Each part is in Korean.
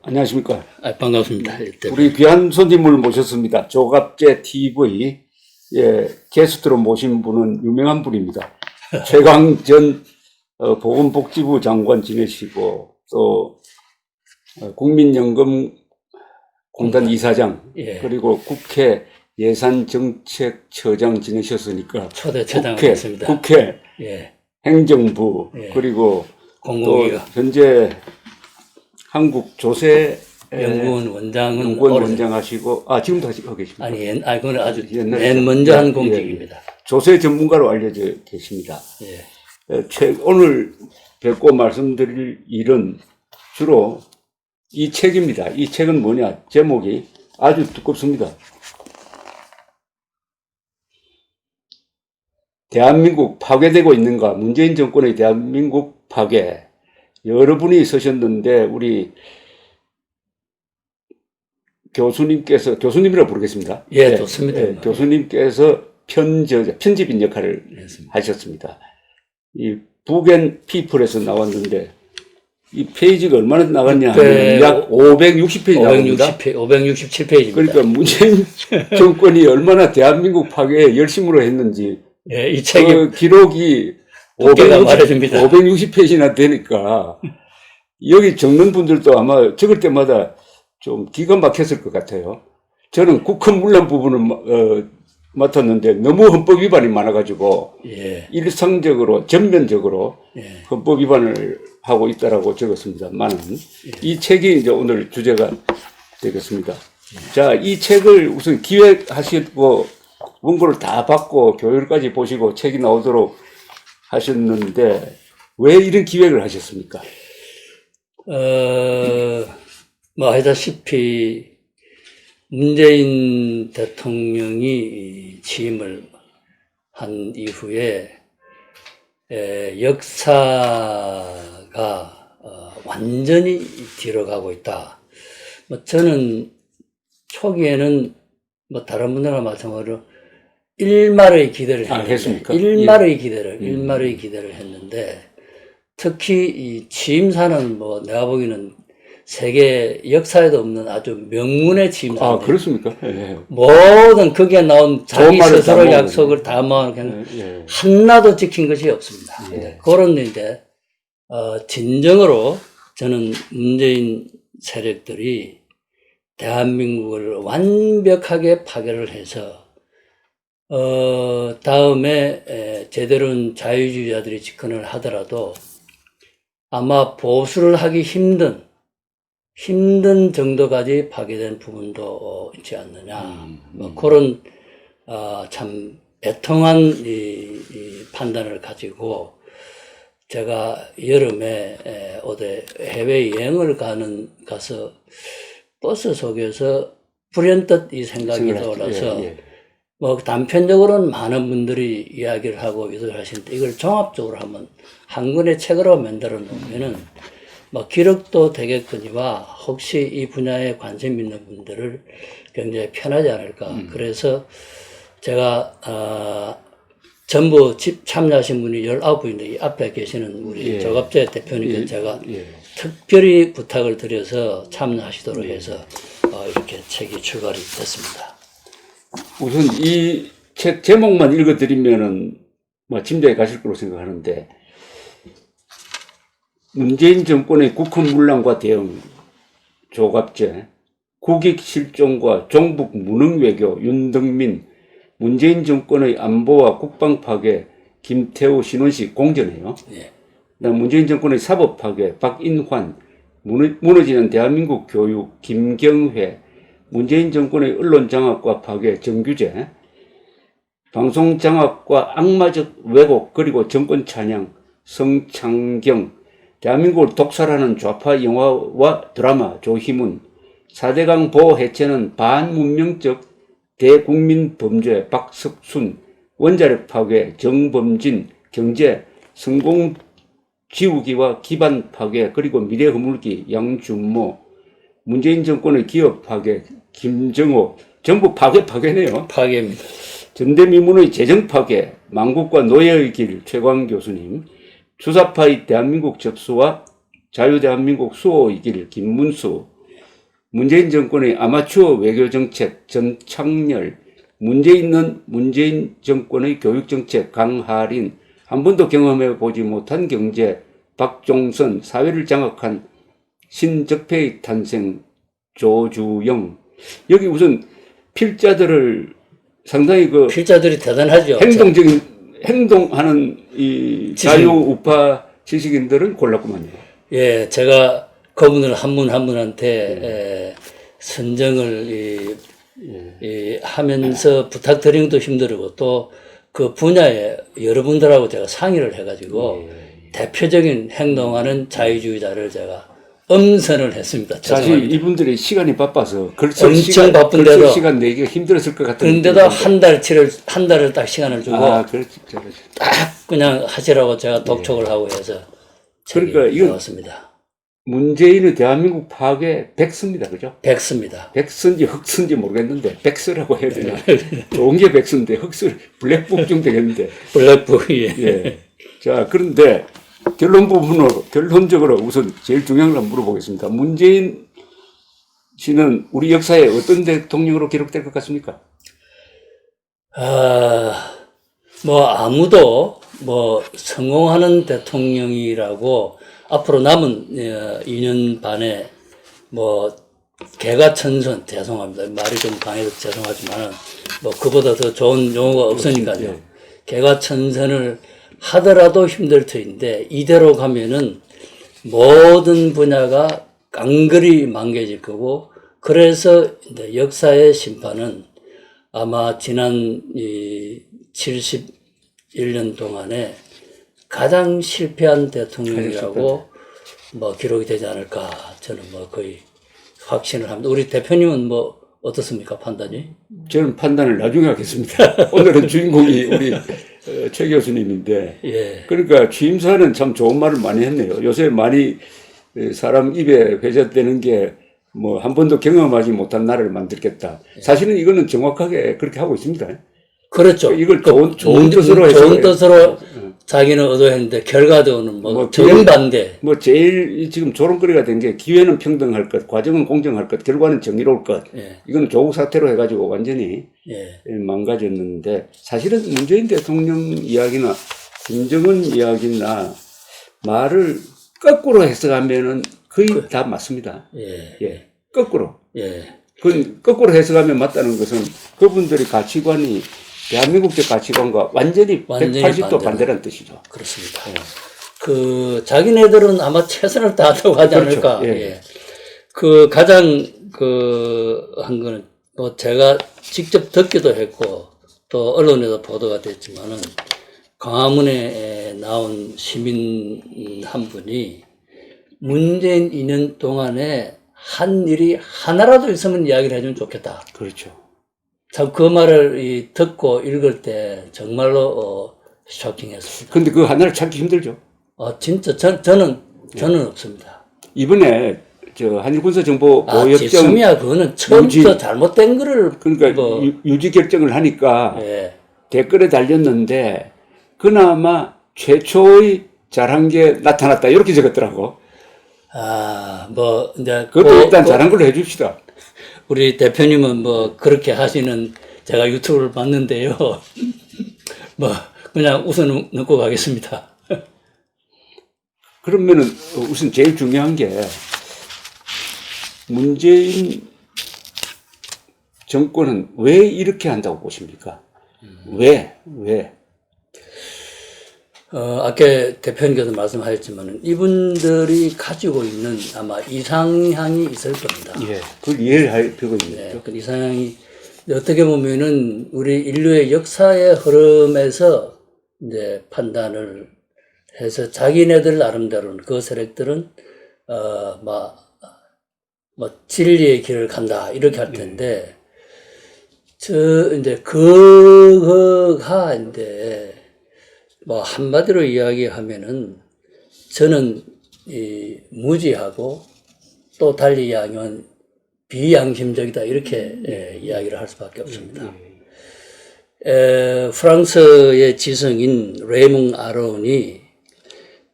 안녕하십니까. 반갑습니다. 우리 귀한 손님을 모셨습니다. 조갑제 TV 게스트로 모신 분은 유명한 분입니다. 최강 전 보건복지부 장관 지내시고 또 국민연금공단 이사장 그리고 국회 예산정책처장 지내셨으니까 초대 처장이었습니다. 국회 행정부 그리고 공공기관 또 현재 한국 조세 연구원 원장은 연구원 원장 하시고 지금도 하고 계십니까? 아니, 그건 아주 맨 먼저 한 공직입니다. 조세 전문가로 알려져 계십니다. 오늘 뵙고 말씀드릴 일은 주로 이 책입니다. 이 책은 뭐냐? 제목이 아주 두껍습니다. 대한민국 파괴되고 있는가? 문재인 정권의 대한민국 파괴. 여러분이 쓰셨는데 우리 교수님이라고 부르겠습니다. 좋습니다. 교수님께서 편집인 역할을 하셨습니다. 이 북앤 피플에서 나왔는데 이 페이지가 얼마나 나갔냐 하면 약 560페이지 나옵니다. 567페이지입니다. 그러니까 문재인 정권이 얼마나 대한민국 파괴에 열심으로 했는지 이 책이 그 기록이 560페이지나 되니까 여기 적는 분들도 아마 적을 때마다 좀 기가 막혔을 것 같아요. 저는 국헌 문란 부분을 맡았는데 너무 헌법 위반이 많아가지고 일상적으로 전면적으로 헌법 위반을 하고 있다라고 적었습니다만은 이 책이 이제 오늘 주제가 되겠습니다. 자, 이 책을 우선 기획하시고 원고를 다 받고 교육까지 보시고 책이 나오도록 하셨는데 왜 이런 기획을 하셨습니까? 알다시피 문재인 대통령이 취임을 한 이후에 역사가 완전히 뒤로 가고 있다. 저는 초기에는 다른 분들과 마찬가지로 일말의 기대를 했습니까? 일말의 기대를 했는데 특히 이 취임사는 내가 보기에는 세계 역사에도 없는 아주 명문의 취임사. 그렇습니까? 모든 거기에 나온 자기 스스로 약속을 다 그냥 하나도 지킨 것이 없습니다. 그런 이제 진정으로 저는 문재인 세력들이 대한민국을 완벽하게 파괴를 해서 다음에 제대로 자유주의자들이 집권을 하더라도 아마 보수를 하기 힘든 정도까지 파괴된 부분도 있지 않느냐. 그런 참 애통한 이 판단을 가지고 제가 여름에 어디 해외 여행을 가서 버스 속에서 불현듯 이 생각이 떠올라서 단편적으로는 많은 분들이 이야기를 하고 유도를 하시는데 이걸 종합적으로 한번 한 권의 책으로 만들어 놓으면은 기록도 되겠거니와 혹시 이 분야에 관심 있는 분들을 굉장히 편하지 않을까. 그래서 제가 전부 참여하신 분이 19분인데 이 앞에 계시는 우리 조갑재 대표님께 제가 특별히 부탁을 드려서 참여하시도록 해서 이렇게 책이 출간이 됐습니다. 우선 이 책 제목만 읽어드리면은 짐작이 가실 거로 생각하는데 문재인 정권의 국헌 문란과 대응 조갑제, 국익 실종과 종북 무능 외교 윤덕민, 문재인 정권의 안보와 국방 파괴 김태우 신원식 공전해요. 문재인 정권의 사법 파괴 박인환, 무너지는 대한민국 교육 김경회, 문재인 정권의 언론 장악과 파괴 정규재, 방송 장악과 악마적 왜곡 그리고 정권 찬양 성창경, 대한민국을 독살하는 좌파 영화와 드라마 조희문, 4대강 보호 해체는 반문명적 대국민 범죄 박석순, 원자력 파괴 정범진, 경제 성공 지우기와 기반 파괴 그리고 미래 허물기 양준모, 문재인 정권의 기업 파괴 김정호, 전부 파괴네요. 파괴입니다. 전대미문의 재정 파괴 망국과 노예의 길 최광 교수님, 주사파의 대한민국 접수와 자유대한민국 수호의 길 김문수, 문재인 정권의 아마추어 외교정책 전창렬, 문재인 정권의 교육정책 강할인, 한 번도 경험해 보지 못한 경제 박종선, 사회를 장악한 신적폐의 탄생 조주영. 여기 우선 필자들을 상당히 그 필자들이 대단하죠. 행동하는 이 자유우파 지식인들은 골랐구만요. 예, 제가 그분들 한 분 한 분한테 선정을 하면서 부탁드리는 것도 힘들고 또 그 분야에 여러분들하고 제가 상의를 해가지고 대표적인 행동하는 자유주의자를 제가 엄선을 했습니다. 사실 죄송합니다. 이분들이 시간이 바빠서 엄청 바쁜데도 시간 내기가 힘들었을 것 같은데. 그런데도 한 달을 딱 시간을 주고 그렇지. 딱 그냥 하시라고 제가 독촉을 하고 해서 그러니까 이건 나왔습니다. 문재인의 대한민국 파괴 백서입니다. 그죠? 백수입니다. 백서인지 흑서인지 모르겠는데 백서라고 해야 되나? 좋은 게 백서인데 흑서 블랙북 좀 되겠는데. 블랙북 예. 자, 그런데 결론적으로 우선 제일 중요한 걸 물어보겠습니다. 문재인 씨는 우리 역사에 어떤 대통령으로 기록될 것 같습니까? 뭐 아무도 뭐 성공하는 대통령이라고 앞으로 남은 2년 반에 뭐 개가천선, 죄송합니다. 말이 좀 강해서 죄송하지만은 뭐 그보다 더 좋은 용어가 없으니까요. 네. 개가천선을 하더라도 힘들 터인데 이대로 가면은 모든 분야가 깡그리 망개질 거고, 그래서 이제 역사의 심판은 아마 지난 71년 동안에 가장 실패한 대통령이라고 뭐 기록이 되지 않을까, 저는 뭐 거의 확신을 합니다. 우리 대표님은 뭐 어떻습니까, 판단이? 저는 판단을 나중에 하겠습니다. 오늘은 주인공이 우리 최 교수님인데, 예. 그러니까 취임사는 참 좋은 말을 많이 했네요. 요새 많이 사람 입에 회자되는 게 뭐 한 번도 경험하지 못한 나라를 만들겠다. 사실은 이거는 정확하게 그렇게 하고 있습니다. 그렇죠. 이걸 좋은 뜻으로 해서 좋은 뜻으로 자기는 의도했는데 결과적으로는 뭐 정반대. 뭐 제일 지금 조롱거리가 된 게 기회는 평등할 것, 과정은 공정할 것, 결과는 정의로울 것. 예. 이거는 조국 사태로 해가지고 완전히 예. 망가졌는데, 사실은 문재인 대통령 이야기나 김정은 이야기나 말을 거꾸로 해석하면은 거의 다 맞습니다. 예. 거꾸로. 예. 그 거꾸로 해석하면 맞다는 것은 그분들이 가치관이 대한민국적 가치관과 완전히 180도 반대라는 뜻이죠. 그렇습니다. 그 자기네들은 아마 최선을 다한다고 하지 그렇죠. 않을까. 예. 그 가장 한 거는 뭐 제가 직접 듣기도 했고 또 언론에도 보도가 됐지만은 광화문에 나온 시민 한 분이 문재인 2년 동안에 한 일이 하나라도 있으면 이야기를 해주면 좋겠다. 그렇죠. 참 그 말을 듣고 읽을 때 정말로 쇼킹했습니다. 근데 그 하나를 찾기 힘들죠. 진짜 저는 없습니다. 이번에 저 한일군사정보 모협정 집수미야 그거는 처음부터 잘못된 거를 그러니까 유지 결정을 하니까 예. 댓글에 달렸는데 그나마 최초의 잘한 게 나타났다 이렇게 적었더라고. 뭐 이제 그것도 일단 잘한 걸로 해줍시다. 우리 대표님은 뭐 그렇게 하시는 제가 유튜브를 봤는데요. 뭐 그냥 우선 넣고 가겠습니다. 그러면은 우선 제일 중요한 게 문재인 정권은 왜 이렇게 한다고 보십니까? 왜? 아까 대표님께서 말씀하셨지만 이분들이 가지고 있는 아마 이상향이 있을 겁니다. 예, 그걸 이해를 할 필요가 있는 거죠. 그 이상향이 어떻게 보면은 우리 인류의 역사의 흐름에서 이제 판단을 해서 자기네들 나름대로는 그 세력들은 뭐 진리의 길을 간다 이렇게 할 텐데 이제 그거가 이제 뭐 한마디로 이야기하면은 저는 무지하고 또 달리 이야기하면 비양심적이다 이렇게 이야기를 할 수밖에 없습니다. 프랑스의 지성인 레몽 아론이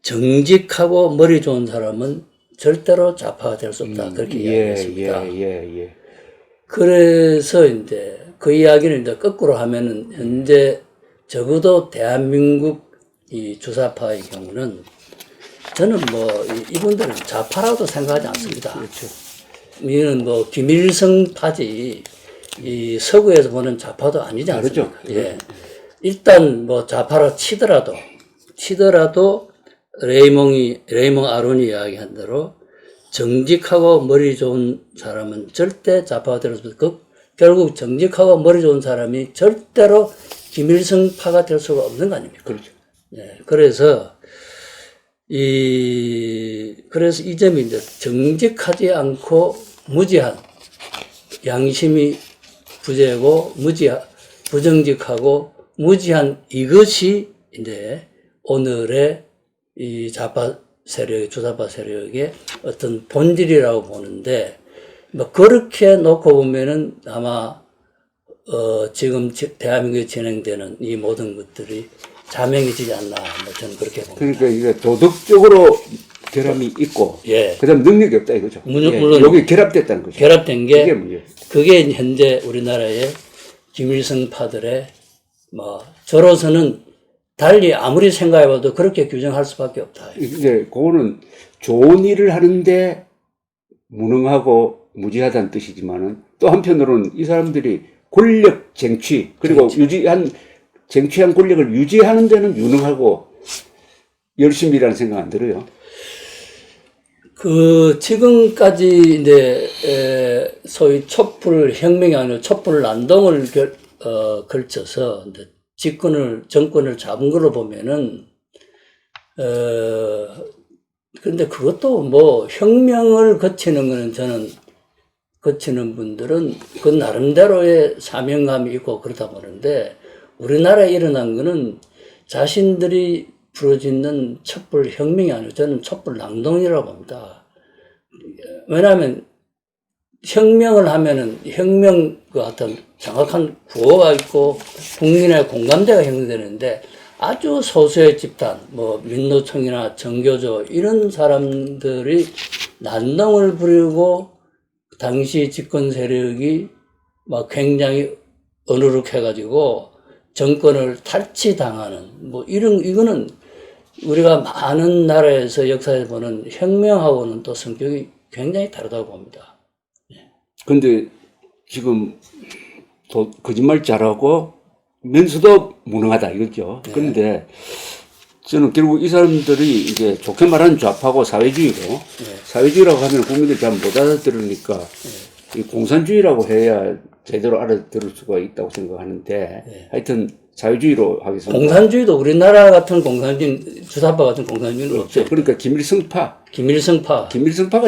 정직하고 머리 좋은 사람은 절대로 좌파가 될 수 없다. 그렇게 이야기했습니다. 예. 그래서 이제 그 이야기를 이제 거꾸로 하면은 현재 적어도 대한민국 이 주사파의 경우는 저는 뭐 이분들은 좌파라도 생각하지 않습니다. 그렇죠. 이는 뭐 김일성파지 이 서구에서 보는 좌파도 아니지 않습니까? 그렇죠. 예. 일단 뭐 좌파로 치더라도 레이몽 아론이 이야기한 대로 정직하고 머리 좋은 사람은 절대 좌파가 될 수 없고 결국 정직하고 머리 좋은 사람이 절대로 김일성파가 될 수가 없는 거 아닙니까? 그렇죠. 예. 그래서 이 점이 이제 정직하지 않고 무지한 양심이 부재고 부정직하고 무지한 이것이 이제 오늘의 이 좌파 세력, 주사파 세력의 어떤 본질이라고 보는데 뭐 그렇게 놓고 보면은 아마 지금 대한민국에 진행되는 이 모든 것들이 자명해지지 않나 뭐 저는 그렇게 봅니다. 그러니까 이게 도덕적으로 결함이 있고, 예. 그다음 능력이 없다 이거죠. 물론 여기 결합됐다는 거죠. 결합된 게 이게 문제. 그게 현재 우리나라의 김일성파들의 뭐 저로서는 달리 아무리 생각해봐도 그렇게 규정할 수밖에 없다. 이제 그거는 좋은 일을 하는데 무능하고 무지하다는 뜻이지만은 또 한편으로는 이 사람들이 권력 쟁취 그리고 쟁취한 권력을 유지하는 데는 유능하고 열심히 일하는 생각 안 들어요. 지금까지 이제 소위 촛불 혁명이 아니라 촛불 난동을 걸쳐서 이제 정권을 잡은 걸로 보면은 근데 그것도 뭐 혁명을 거치는 거는 저는 거치는 분들은 그 나름대로의 사명감이 있고 그렇다 보는데 우리나라에 일어난 거는 자신들이 부르짖는 촛불 혁명이 아니고 저는 촛불 난동이라고 봅니다. 왜냐하면 혁명을 하면은 혁명 그 어떤 정확한 구호가 있고 국민의 공감대가 형성되는데 아주 소수의 집단, 뭐 민노총이나 정교조 이런 사람들이 난동을 부리고 당시 집권 세력이 막 굉장히 어누룩해가지고 정권을 탈취당하는 뭐 이거는 우리가 많은 나라에서 역사에서 보는 혁명하고는 또 성격이 굉장히 다르다고 봅니다. 근데 지금 거짓말 잘하고 면서도 무능하다 이거죠. 네. 그런데 저는 결국 이 사람들이 이제 좋게 말하는 좌파고 사회주의고 사회주의라고 하면 국민들이 잘 못 알아들으니까 이 공산주의라고 해야 제대로 알아들을 수가 있다고 생각하는데 하여튼 사회주의로 하겠습니다. 공산주의도 우리나라 같은 주사파 같은 공산주의는 없죠. 그러니까 김일성파가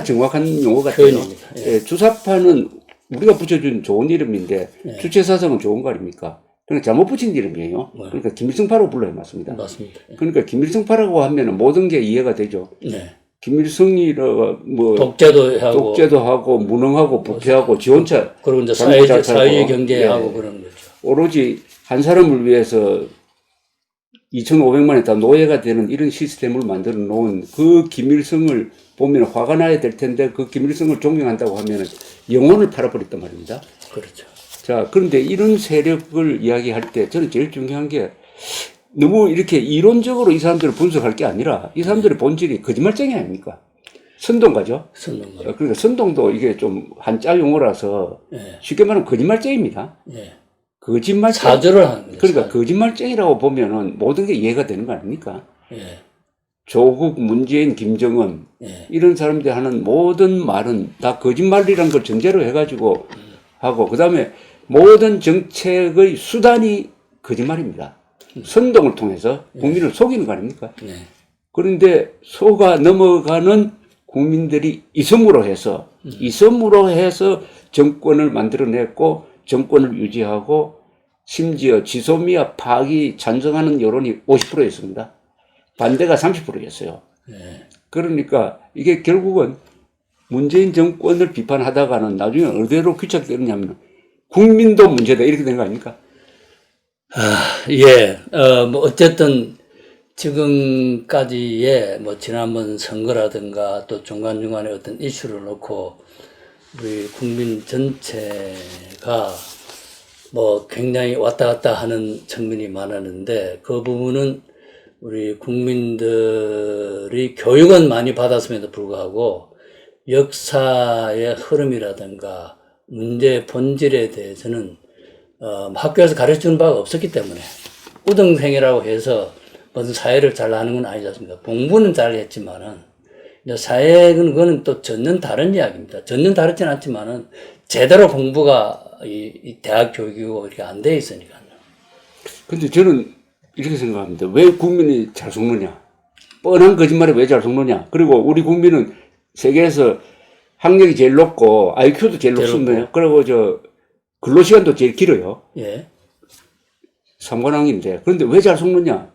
정확한 용어 같아요. 표현입니다. 예, 주사파는 우리가 붙여준 좋은 이름인데 주체 사상은 좋은 거 아닙니까? 그러니까 잘못 붙인 이름이에요. 그러니까 김일성파라고 불러요, 맞습니다. 맞습니다. 그러니까 김일성파라고 하면 모든 게 이해가 되죠. 네. 김일성이라 뭐 독재도 하고 무능하고 부패하고 지 혼자 그리고 이제 사회주의 경제하고 그런 거죠. 오로지 한 사람을 위해서 2,500만에 다 노예가 되는 이런 시스템을 만들어 놓은 그 김일성을 보면 화가 나야 될 텐데 그 김일성을 존경한다고 하면 영혼을 팔아버렸단 말입니다. 그렇죠. 자, 그런데 이런 세력을 이야기할 때 저는 제일 중요한 게 너무 이렇게 이론적으로 이 사람들을 분석할 게 아니라 이 사람들의 본질이 거짓말쟁이 아닙니까? 선동가죠? 선동가. 그러니까 선동도 이게 좀 한자 용어라서 쉽게 말하면 거짓말쟁이입니다. 거짓말쟁이. 사주를 하는 거죠. 그러니까 거짓말쟁이라고 보면은 모든 게 이해가 되는 거 아닙니까? 조국, 문재인, 김정은 이런 사람들이 하는 모든 말은 다 거짓말이라는 걸 전제로 해가지고 하고 그 다음에 모든 정책의 수단이 거짓말입니다. 선동을 통해서 국민을 속이는 거 아닙니까? 그런데 속아 넘어가는 국민들이 이섬으로 해서 정권을 만들어냈고 정권을 유지하고 심지어 지소미아 파악이 찬성하는 여론이 50%였습니다. 반대가 30%였어요. 그러니까 이게 결국은 문재인 정권을 비판하다가는 나중에 어디로 귀착되느냐면 국민도 문제다 이렇게 된 거 아닙니까? 뭐 어쨌든 지금까지의 뭐 지난번 선거라든가 또 중간중간에 어떤 이슈를 놓고 우리 국민 전체가 뭐 굉장히 왔다 갔다 하는 측면이 많았는데 그 부분은 우리 국민들이 교육은 많이 받았음에도 불구하고 역사의 흐름이라든가 문제의 본질에 대해서는 학교에서 가르치는 바가 없었기 때문에 우등생이라고 해서 무슨 사회를 잘 아는 건 아니지 않습니까? 공부는 잘 했지만은 이제 사회는 그거는 또 전혀 다른 이야기입니다. 전혀 다르진 않지만은 제대로 공부가 이 대학 교육이고 이렇게 안 돼 있으니까요. 근데 저는 이렇게 생각합니다. 왜 국민이 잘 속느냐? 뻔한 거짓말에 왜 잘 속느냐? 그리고 우리 국민은 세계에서 학력이 제일 높고 IQ도 제일 높습니다. 그리고 근로시간도 제일 길어요. 예. 삼관왕인데. 그런데 왜 잘 속느냐?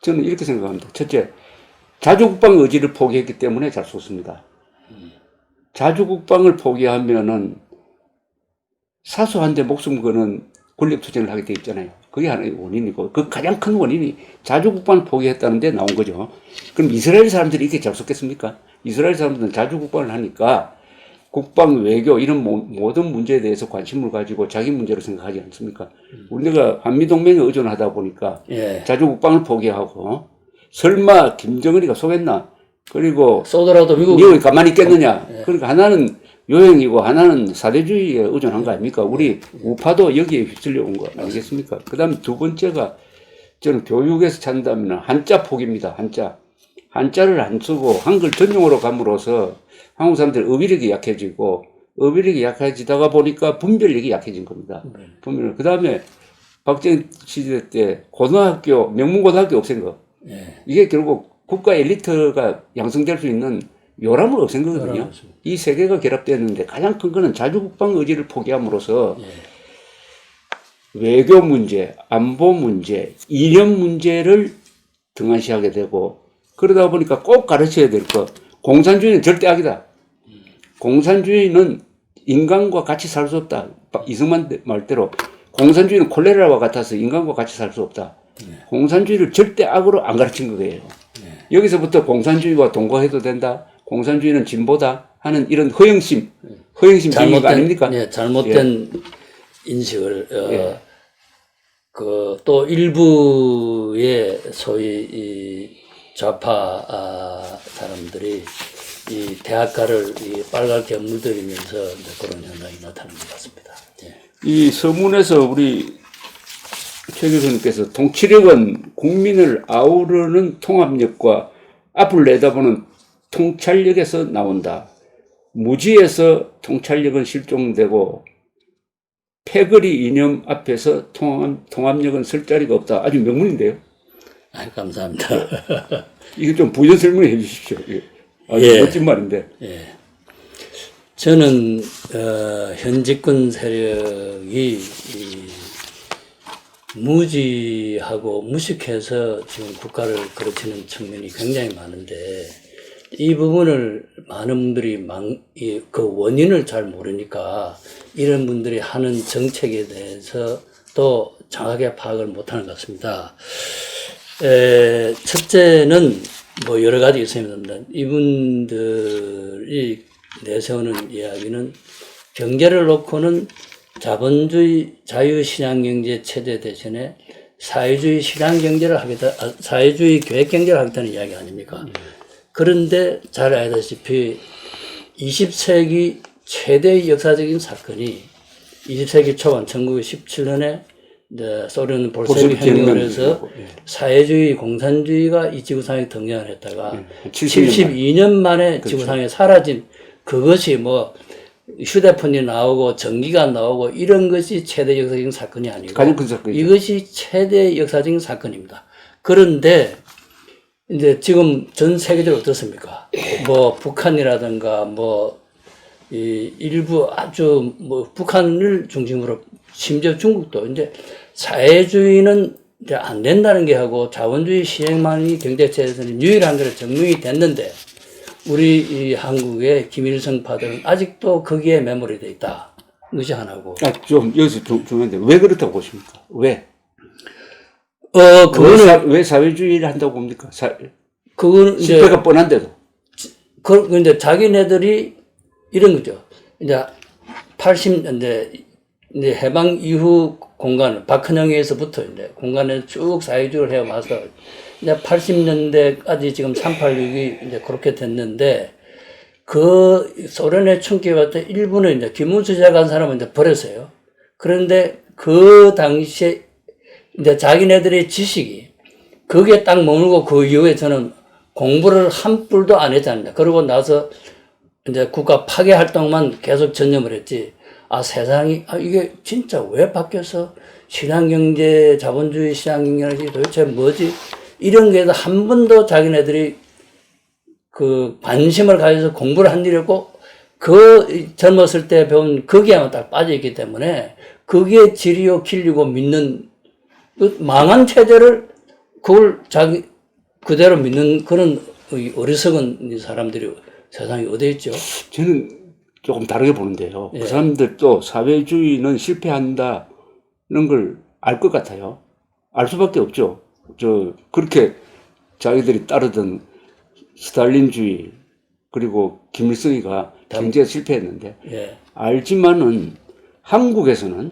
저는 이렇게 생각합니다. 첫째, 자주국방 의지를 포기했기 때문에 잘 속습니다. 자주국방을 포기하면은 사소한데 목숨 거는 권력투쟁을 하게 돼 있잖아요. 그게 하나의 원인이고, 그 가장 큰 원인이 자주국방을 포기했다는 데 나온 거죠. 그럼 이스라엘 사람들이 이렇게 잘 속겠습니까? 이스라엘 사람들은 자주국방을 하니까 국방, 외교 이런 모든 문제에 대해서 관심을 가지고 자기 문제로 생각하지 않습니까? 우리가 한미동맹에 의존하다 보니까 예. 자주국방을 포기하고 설마 김정은이가 속였나? 그리고 쏘더라도 미국이 가만히 있겠느냐? 그러니까 하나는 요행이고 하나는 사대주의에 의존한 거 아닙니까? 우리 우파도 여기에 휩쓸려 온 거 아니겠습니까? 그 다음에 두 번째가 저는 교육에서 찾는다면 한자 포기입니다. 한자를 안 쓰고 한글 전용어로 감으로써 한국 사람들 어휘력이 약해지고 어휘력이 약해지다가 보니까 분별력이 약해진 겁니다. 그 다음에 박정희 시대 때 고등학교, 명문고등학교 없앤 거. 이게 결국 국가 엘리트가 양성될 수 있는 요람을 없앤 거거든요. 이 세 개가 결합되었는데 가장 큰 거는 자주국방 의지를 포기함으로써 외교 문제, 안보 문제, 이념 문제를 등한시하게 되고 그러다 보니까 꼭 가르쳐야 될 것. 공산주의는 절대 악이다. 공산주의는 인간과 같이 살 수 없다. 이승만 말대로 공산주의는 콜레라와 같아서 인간과 같이 살 수 없다. 공산주의를 절대 악으로 안 가르친 거예요. 여기서부터 공산주의와 동거해도 된다. 공산주의는 진보다 하는 이런 허영심 잘못 아닙니까? 예, 잘못된 인식을 또 일부의 소위 이 좌파 사람들이 이 대학가를 빨갛게 물들이면서 그런 현상이 나타나는 것 같습니다. 예. 이 서문에서 우리 최 교수님께서 통치력은 국민을 아우르는 통합력과 앞을 내다보는 통찰력에서 나온다. 무지에서 통찰력은 실종되고 패거리 이념 앞에서 통합력은 설 자리가 없다. 아주 명문인데요. 감사합니다. 이거 좀 부연 설명해 주십시오. 아주 멋진 말인데. 예. 저는 현 집권 세력이 무지하고 무식해서 지금 국가를 그르치는 측면이 굉장히 많은데 이 부분을 많은 분들이 그 원인을 잘 모르니까 이런 분들이 하는 정책에 대해서 또 정확하게 파악을 못하는 것 같습니다. 첫째는 뭐 여러 가지 있습니다. 이분들이 내세우는 이야기는 경제를 놓고는 자본주의 자유시장경제 체제 대신에 사회주의 시장경제를 사회주의 계획경제를 하겠다는 이야기 아닙니까? 그런데 잘 알다시피 20세기 최대의 역사적인 사건이 20세기 초반 1917년에 소련 볼셰비크 혁명을 해서 사회주의 공산주의가 이 지구상에 등장을 했다가 72년 만에 지구상에 사라진 그것이 뭐 휴대폰이 나오고 전기가 나오고 이런 것이 최대 역사적인 사건이 아니고 이것이 최대 역사적인 사건입니다. 그런데 이제 지금 전 세계적으로 어떻습니까? 뭐 북한이라든가 뭐 이 일부 아주 뭐 북한을 중심으로 심지어 중국도 이제 사회주의는 이제 안 된다는 게 하고 자본주의 시행만이 경제체에서는 유일한 거로 증명이 됐는데 우리 이 한국의 김일성파들은 아직도 거기에 매몰이 돼 있다. 이것이 하나고. 좀 여기서 중요한데 왜 그렇다고 보십니까? 왜? 그거는, 왜 사회주의를 한다고 봅니까? 그거는 이제, 실패가 뻔한데도. 근데 자기네들이 이런 거죠. 이제 80년대, 이제 해방 이후 공간, 박헌영에서부터 이제 공간에 쭉 사회주의를 해와서 이제 80년대까지 지금 386이 이제 그렇게 됐는데, 그 소련의 충격이 왔을 때 일부는 이제 김문수 시작한 사람은 이제 버렸어요. 그런데 그 당시에 이제 자기네들의 지식이 거기에 딱 머물고 그 이후에 저는 공부를 한 뿔도 안 했잖아요. 그러고 나서 이제 국가 파괴 활동만 계속 전념을 했지. 아, 세상이, 이게 진짜 왜 바뀌어서 시장경제, 자본주의 시장경제라는 게 도대체 뭐지? 이런 게서 한 번도 자기네들이 그 관심을 가져서 공부를 한 일이 없고, 그 젊었을 때 배운 거기에만 딱 빠져있기 때문에 그게 지리요 길리고 믿는 그 망한 체제를 그걸 자기 그대로 믿는 그런 어리석은 사람들이 세상에 어디 있죠? 저는 조금 다르게 보는데요. 예. 그 사람들도 사회주의는 실패한다는 걸 알 것 같아요. 알 수밖에 없죠. 그렇게 자기들이 따르던 스탈린주의, 그리고 김일성이가 경제에 실패했는데, 예. 알지만은 한국에서는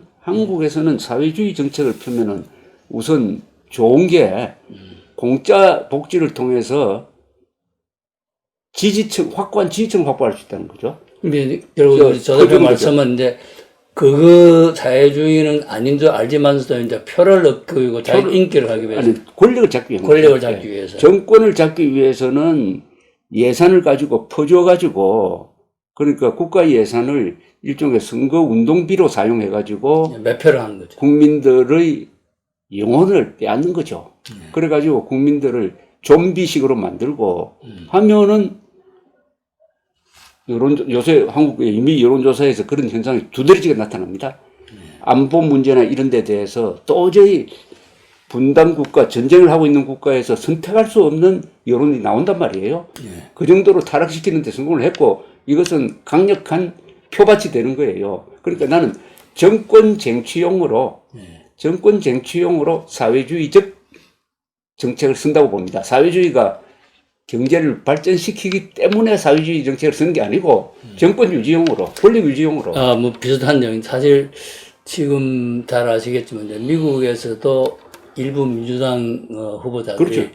사회주의 정책을 펴면은 우선 좋은 게 공짜 복지를 통해서 확고한 지지층 확보할 수 있다는 거죠. 근데 결국 저 대표 말씀은 이제 그거 사회주의는 아닌 줄 알지만서도 이제 표를 얻고 자기 인기를 하기 위해서. 아니, 권력을 잡기 위해서. 권력을 잡기 위해서. 정권을 잡기 위해서는 예산을 가지고 퍼줘가지고, 그러니까 국가 예산을 일종의 선거 운동비로 사용해가지고 매표를 하는 거죠. 국민들의 영혼을 빼앗는 거죠. 그래가지고 국민들을 좀비식으로 만들고 하면은 요새 한국에 이미 여론조사에서 그런 현상이 두드러지게 나타납니다. 안보 문제나 이런 데 대해서 도저히 분단 국가, 전쟁을 하고 있는 국가에서 선택할 수 없는 여론이 나온단 말이에요. 그 정도로 타락시키는 데 성공을 했고, 이것은 강력한 표밭이 되는 거예요. 그러니까 나는 정권 쟁취용으로 사회주의적 정책을 쓴다고 봅니다. 사회주의가 경제를 발전시키기 때문에 사회주의 정책을 쓰는 게 아니고 정권 유지용으로, 권력 유지용으로. 뭐 비슷한 내용. 사실 지금 잘 아시겠지만 이제 미국에서도 일부 민주당 후보자들이 그렇죠.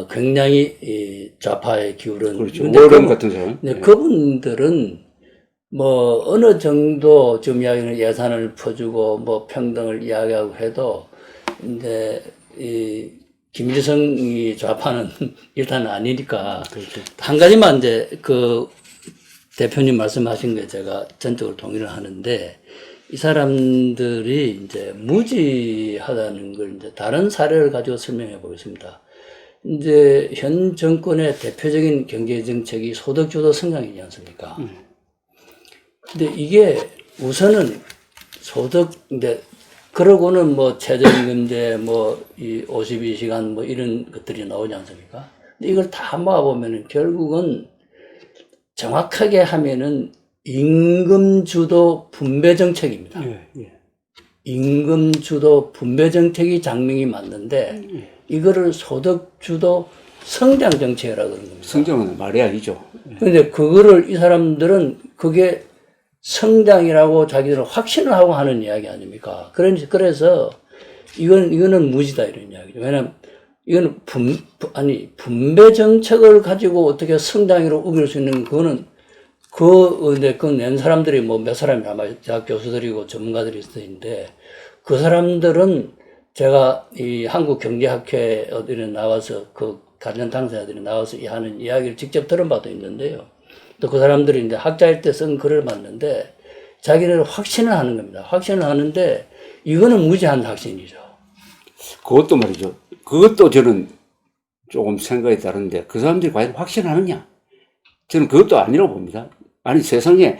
굉장히 이 좌파에 기울은. 그렇죠. 워런 같은 사람. 네. 그분들은 뭐 어느 정도 지금 이야기는 예산을 퍼주고 뭐 평등을 이야기하고 해도 이제 이 김일성이 좌파는 일단 아니니까. 그렇죠. 한 가지만 이제 그 대표님 말씀하신 게 제가 전적으로 동의를 하는데, 이 사람들이 이제 무지하다는 걸 이제 다른 사례를 가지고 설명해 보겠습니다. 이제 현 정권의 대표적인 경제 정책이 소득주도 성장이지 않습니까? 근데 이게 우선은 근데 그러고는 뭐 최저임금제, 이 52시간 뭐 이런 것들이 나오지 않습니까? 근데 이걸 다 모아보면은 결국은 정확하게 하면은 임금주도 분배 정책입니다. 임금주도 분배 정책이 장명이 맞는데 이거를 소득주도 성장 정책이라고 그러는 겁니다. 성장은 말이 아니죠. 그런데 그거를 이 사람들은 그게 성장이라고 자기들은 확신을 하고 하는 이야기 아닙니까? 그래서 이거는 무지다 이런 이야기죠. 왜냐면 이거는 분배 정책을 가지고 어떻게 성장으로 우길 수 있는 그거는 그거 낸 사람들이 뭐 몇 사람이 아마 대학 교수들이고 전문가들이 있었는데, 그 사람들은 제가 이 한국경제학회 어디에 나와서 그 관련 당사자들이 나와서 하는 이야기를 직접 들은 바도 있는데요. 또 그 사람들이 이제 학자일 때 쓴 글을 봤는데 자기는 확신을 하는 겁니다. 확신을 하는데 이거는 무지한 확신이죠. 그것도 말이죠. 그것도 저는 조금 생각이 다른데, 그 사람들이 과연 확신하느냐? 저는 그것도 아니라고 봅니다. 아니, 세상에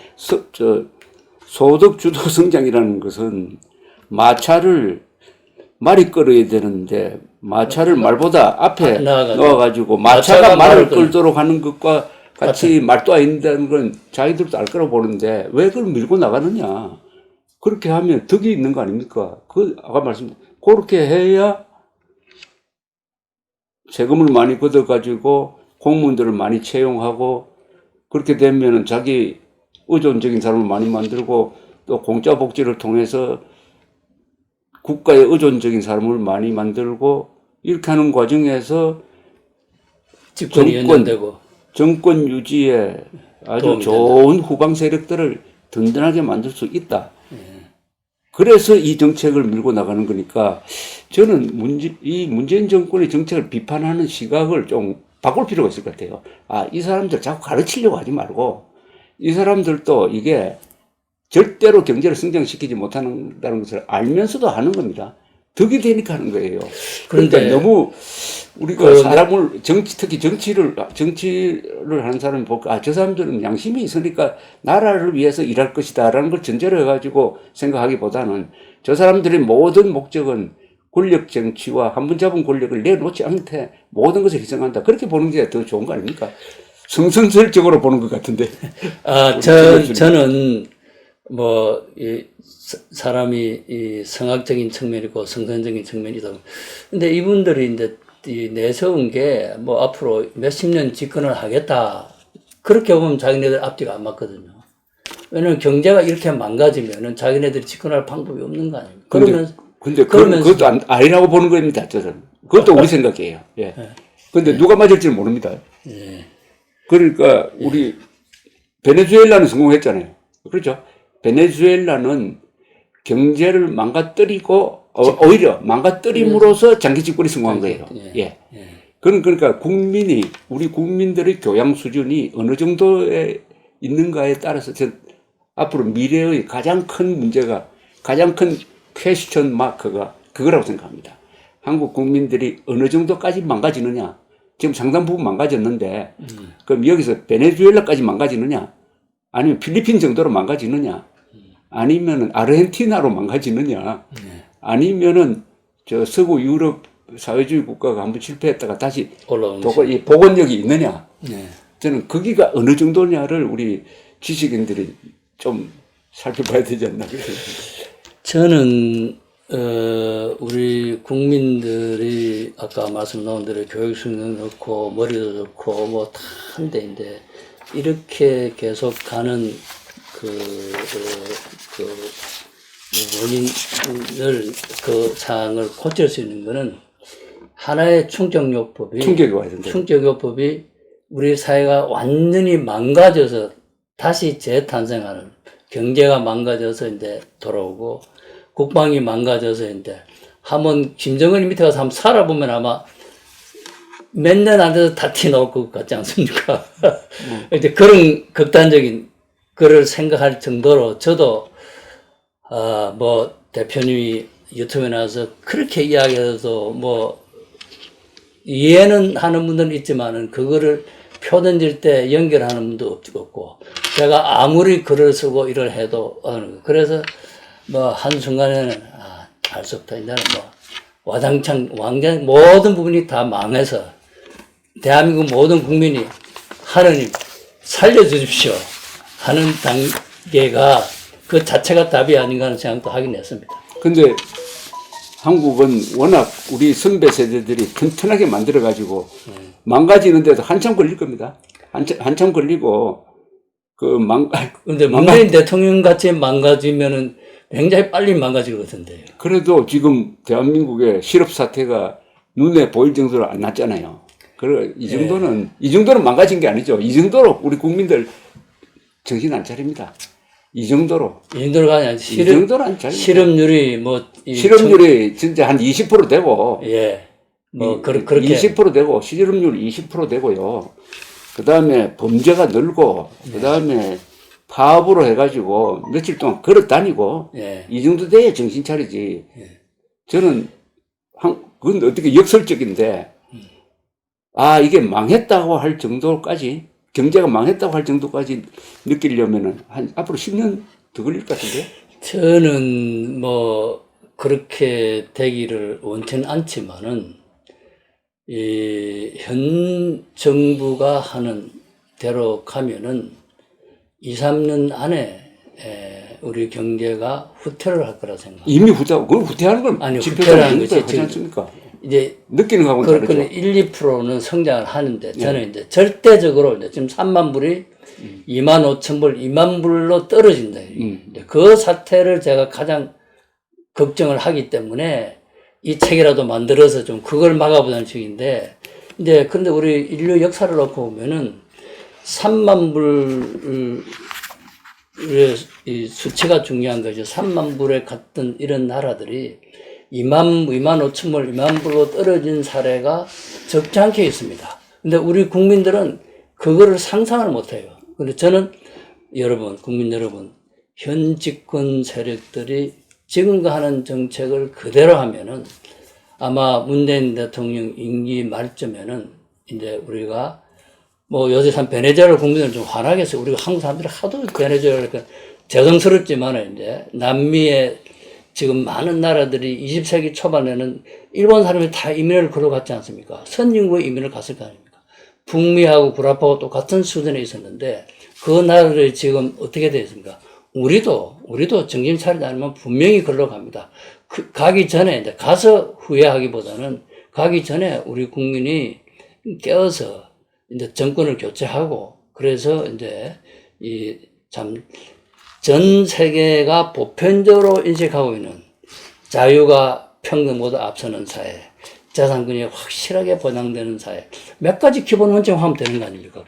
소득주도 성장이라는 것은 말이 끌어야 되는데 마차를 말보다 앞에 넣어가지고 마차가 말을 끌도록 하는 것과 같이 말도 안 된다는 건 자기들도 알 거라고 보는데 왜 그걸 밀고 나가느냐. 그렇게 하면 덕이 있는 거 아닙니까? 아까 그렇게 해야 세금을 많이 걷어가지고 공무원들을 많이 채용하고 그렇게 되면은 자기 의존적인 사람을 많이 만들고 또 공짜 복지를 통해서 국가에 의존적인 사람을 많이 만들고 이렇게 하는 과정에서 집권이 연장되고 정권 유지에 아주 좋은 후방 세력들을 든든하게 만들 수 있다. 그래서 이 정책을 밀고 나가는 거니까 저는 이 문재인 정권의 정책을 비판하는 시각을 좀 바꿀 필요가 있을 것 같아요. 아, 이 사람들 자꾸 가르치려고 하지 말고 이 사람들도 이게 절대로 경제를 성장시키지 못한다는 것을 알면서도 하는 겁니다. 덕이 되니까 하는 거예요. 그러니까 너무 우리가 사람을 특히 정치를 하는 사람이 볼까, 아, 저 사람들은 양심이 있으니까 나라를 위해서 일할 것이다라는 걸 전제로 해가지고 생각하기보다는 저 사람들의 모든 목적은 권력 정치와 한 번 잡은 권력을 내놓지 않게 모든 것을 희생한다. 그렇게 보는 게 더 좋은 거 아닙니까? 성선설적으로 보는 것 같은데. 아, 저는 뭐, 사람이 이 성악적인 측면이고 성선적인 측면이다. 근데 이분들이 이제 내세운 게 뭐 앞으로 몇십 년 집권을 하겠다. 그렇게 보면 자기네들 앞뒤가 안 맞거든요. 왜냐면 경제가 이렇게 망가지면은 자기네들이 집권할 방법이 없는 거 아닙니까? 근데 그것도 아니라고 보는 겁니다, 저는. 그것도 우리 생각이에요. 예. 근데 누가 맞을지는 모릅니다. 예. 그러니까 우리 베네수엘라는 성공했잖아요. 그렇죠? 베네수엘라는 경제를 망가뜨리고 오히려 망가뜨림으로써 장기 집권이 성공한 거예요. 예. 그러니까 우리 국민들의 교양 수준이 어느 정도에 있는가에 따라서 앞으로 미래의 가장 큰 문제가, 가장 큰 퀘스천 마크가 그거라고 생각합니다. 한국 국민들이 어느 정도까지 망가지느냐. 지금 상당 부분 망가졌는데, 그럼 여기서 베네수엘라까지 망가지느냐? 아니면 필리핀 정도로 망가지느냐? 아니면은 아르헨티나로 망가지느냐? 아니면은 저 서구 유럽 사회주의 국가가 한번 실패했다가 다시 복원력이 있느냐? 저는 거기가 어느 정도냐를 우리 지식인들이 좀 살펴봐야 되지 않나 그렇습니다. 저는 우리 국민들이 아까 말씀 나온 대로 교육 수준도 좋고 머리도 좋고 뭐 다 한데인데 이렇게 계속 가는 원인을 그 사항을 고칠 수 있는 거는 하나의 충격요법이 우리 사회가 완전히 망가져서 다시 재탄생하는, 경제가 망가져서 이제 돌아오고 국방이 망가져서 이제 한번 김정은이 밑에 가서 한번 살아보면 아마 몇 년 안 돼서 다 튀어나올 것 같지 않습니까? 이제 그런 극단적인 거를 생각할 정도로 저도 뭐 대표님이 유튜브에 나와서 그렇게 이야기해도 뭐 이해는 하는 분들은 있지만은 그거를 표 던질 때 연결하는 분도 없고 제가 아무리 글을 쓰고 일을 해도 그래서 뭐 한순간에는 할 수 없다. 이제는 뭐 와장창 완전 모든 부분이 다 망해서 대한민국 모든 국민이 하느님 살려주십시오 하는 단계가 그 자체가 답이 아닌가 하는 생각도 하긴 했습니다. 근데 한국은 워낙 우리 선배 세대들이 튼튼하게 만들어가지고 망가지는데도 한참 걸릴 겁니다. 한참 걸리고 근데 문재인 대통령 같이 망가지면은 굉장히 빨리 망가질 것 같은데요. 그래도 지금 대한민국의 실업 사태가 눈에 보일 정도로 안 났잖아요. 이 정도는 망가진 게 아니죠. 이 정도로 우리 국민들 정신 안 차립니다. 이 정도로가 아니라 실업률이 진짜 한 20% 되고 그렇게 20% 되고 실업률 20% 되고요. 그다음에 범죄가 늘고 그다음에 파업으로 해가지고 며칠 동안 걸어 다니고 이 정도 돼야 정신 차리지. 저는 그건 어떻게 역설적인데 이게 망했다고 할 정도까지, 경제가 망했다고 할 정도까지 느끼려면은 앞으로 10년 더 걸릴 것 같은데? 저는 뭐 그렇게 되기를 원치는 않지만은 현 정부가 하는 대로 가면은 2, 3년 안에 우리 경제가 후퇴를 할 거라 생각합니다. 이미 후퇴하고, 그걸 후퇴하는 건 아니, 후퇴라는 것이 하지 않습니까? 이제 느끼는 거하고는 그렇군 다르죠. 1, 2%는 성장을 하는데 저는 이제 절대적으로 이제 지금 3만 불이 2만 5천 불, 2만 불로 떨어진다. 이제 그 사태를 제가 가장 걱정을 하기 때문에 이 책이라도 만들어서 좀 그걸 막아보자는 식인데 이제 근데 우리 인류 역사를 놓고 보면은 3만 불의 이 수치가 중요한 거죠. 3만 불에 갔던 이런 나라들이 2만 5천 불, 2만 불로 떨어진 사례가 적지 않게 있습니다. 근데 우리 국민들은 그거를 상상을 못 해요. 근데 저는 여러분, 국민 여러분, 현 집권 세력들이 지금과 하는 정책을 그대로 하면은 아마 문재인 대통령 임기 말쯤에는 이제 우리가 뭐 요새 참 베네수엘라 국민들은 좀 화나겠어요. 우리가 한국 사람들이 하도 베네수엘라 죄송스럽지만 이제 남미에 지금 많은 나라들이 20세기 초반에는 일본 사람이 다 이민을 걸어갔지 않습니까? 선진국에 이민을 갔을 거 아닙니까? 북미하고 구라파하고 똑같은 수준에 있었는데 그 나라들이 지금 어떻게 되어 있습니까? 우리도 정신 차리지 않으면 분명히 걸러 갑니다. 가기 전에 이제 가서 후회하기보다는 가기 전에 우리 국민이 깨어서 이제 정권을 교체하고 그래서 이제 전 세계가 보편적으로 인식하고 있는 자유가 평등보다 앞서는 사회, 재산권이 확실하게 보장되는 사회, 몇 가지 기본 원칙 하면 되는 거 아닙니까?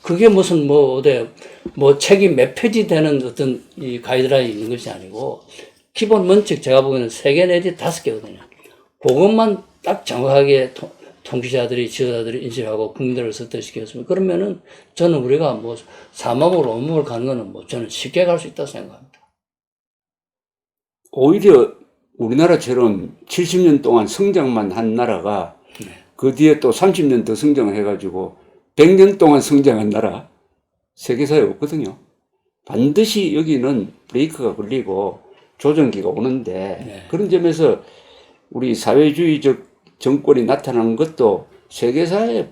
그게 무슨 책이 몇 페이지 되는 어떤 이 가이드라인이 있는 것이 아니고, 기본 원칙 제가 보기에는 3개 내지 5개거든요. 그것만 딱 정확하게 통치자들이, 지도자들이 인식하고 국민들을 설득시켰으면, 그러면은 저는 우리가 사막으로 온몸을 가는 거는 저는 쉽게 갈 수 있다고 생각합니다. 오히려 우리나라처럼 70년 동안 성장만 한 나라가 그 뒤에 또 30년 더 성장을 해가지고 100년 동안 성장한 나라 세계사에 없거든요. 반드시 여기는 브레이크가 걸리고 조정기가 오는데 그런 점에서 우리 사회주의적 정권이 나타나는 것도 세계사에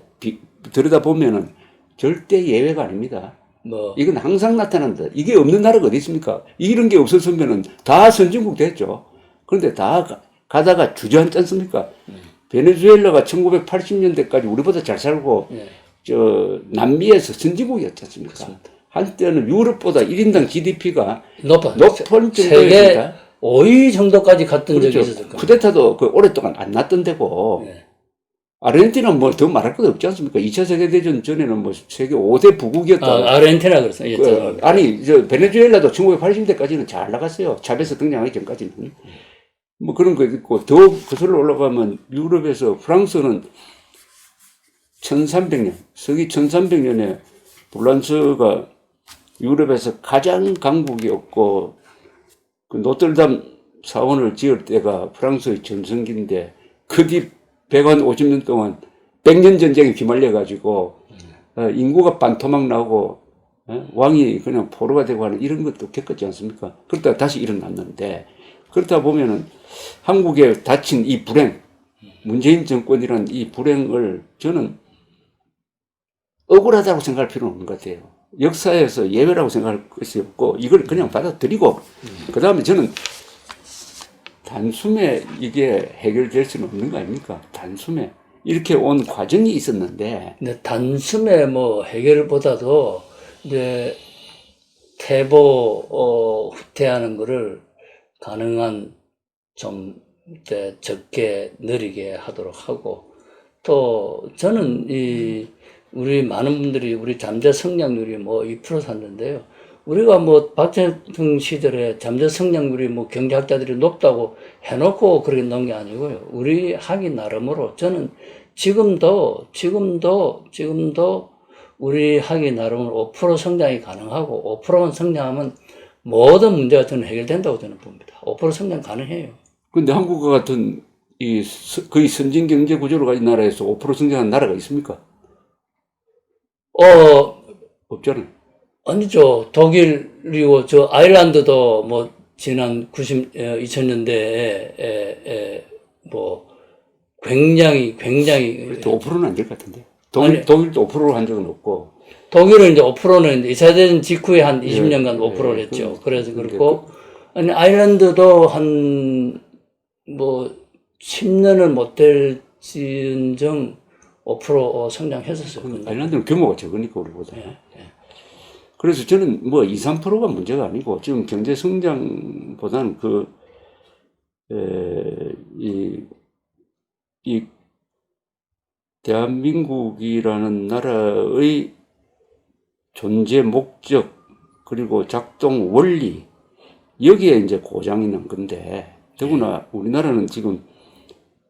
들여다보면은 절대 예외가 아닙니다. 이건 항상 나타난다. 이게 없는 나라가 어디 있습니까? 이런 게 없었으면은 다 선진국 됐죠. 그런데 다 가다가 주저앉지 않습니까? 베네수엘라가 1980년대까지 우리보다 잘 살고, 남미에서 선진국이었지 않습니까? 그렇습니다. 한때는 유럽보다 1인당 GDP가 높은 정도입니다. 5위 정도까지 갔던 그렇죠. 적이 있었을 겁니다. 쿠데타도 오랫동안 안 났던 데고, 아르헨티나는 더 말할 것 없지 않습니까? 2차 세계대전 전에는 세계 5대 부국이었다. 아르헨티나 그렇습니다. 베네수엘라도 1980년대까지는 잘 나갔어요. 차베스 등장하기 전까지는. 그런 거 있고, 더 거슬러 올라가면 유럽에서 프랑스는 1300년, 서기 1300년에 프랑스가 유럽에서 가장 강국이었고, 그 노틀담 사원을 지을 때가 프랑스의 전성기인데, 그 뒤 150년 동안 100년 전쟁에 휘말려가지고, 인구가 반토막 나고, 왕이 그냥 포로가 되고 하는 이런 것도 겪었지 않습니까? 그러다가 다시 일어났는데, 그렇다 보면은 한국에 닥친 이 불행, 문재인 정권이라는 이 불행을 저는 억울하다고 생각할 필요는 없는 것 같아요. 역사에서 예외라고 생각할 것이 없고, 이걸 그냥 받아들이고, 그 다음에 저는 단숨에 이게 해결될 수는 없는 거 아닙니까? 단숨에. 이렇게 온 과정이 있었는데. 근데 단숨에 해결보다도 이제 후퇴하는 거를 가능한 좀 적게 느리게 하도록 하고, 또 저는 우리 많은 분들이 우리 잠재 성장률이 2% 샀는데요. 우리가 박정희 시절에 잠재 성장률이 경제학자들이 높다고 해놓고 그렇게 넣은 게 아니고요. 우리 하기 나름으로 저는 지금도 우리 하기 나름으로 5% 성장이 가능하고 5%만 성장하면 모든 문제가 저는 해결된다고 저는 봅니다. 5% 성장 가능해요. 근데 한국과 같은 거의 선진 경제 구조를 가진 나라에서 5% 성장한 나라가 있습니까? 없잖아요. 아니죠. 독일이고 아일랜드도 지난 2000년대에 굉장히 5%는 안 될 것 같은데. 독일도 5%로 한 적은 없고. 독일은 이제 5%는 2차 대전 직후에 한 20년간 5%를 했죠. 그래서 그렇고, 아일랜드도 한 10년을 못 될 시은정 5% 성장했었어요. 아일랜드는 규모가 적으니까 우리보다. 그래서 저는 뭐 2, 3%가 문제가 아니고 지금 경제 성장보다는 이 대한민국이라는 나라의 존재 목적 그리고 작동 원리 여기에 이제 고장이 난 건데 더구나 우리나라는 지금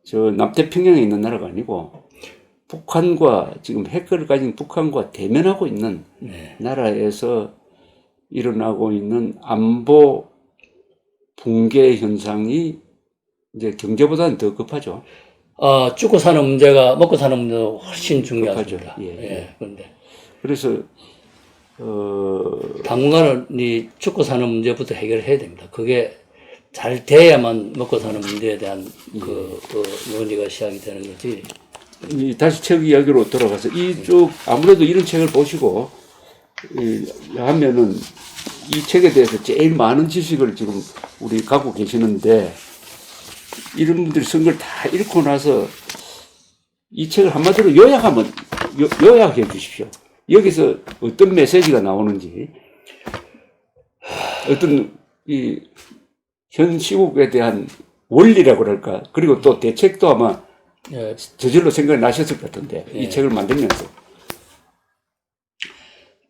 저 남태평양에 있는 나라가 아니고 북한과 지금 핵을 가진 북한과 대면하고 있는 나라에서 일어나고 있는 안보 붕괴 현상이 이제 경제보다는 더 급하죠. 죽고 사는 문제가 먹고 사는 문제가 훨씬 중요하죠. 그런데 그래서 당분간은 이 죽고 사는 문제부터 해결해야 됩니다. 그게 잘 돼야만 먹고 사는 문제에 대한 그 논의가 시작이 되는 거지. 다시 책 이야기로 돌아가서 이쪽 아무래도 이런 책을 보시고 하면은 이 책에 대해서 제일 많은 지식을 지금 우리 갖고 계시는데 이런 분들이 쓴 걸 다 읽고 나서 이 책을 한마디로 요약해 주십시오. 여기서 어떤 메시지가 나오는지 어떤 현 시국에 대한 원리라고 그럴까 그리고 또 대책도 아마 저절로 생각이 나셨을 것 같은데 이 책을 만들면서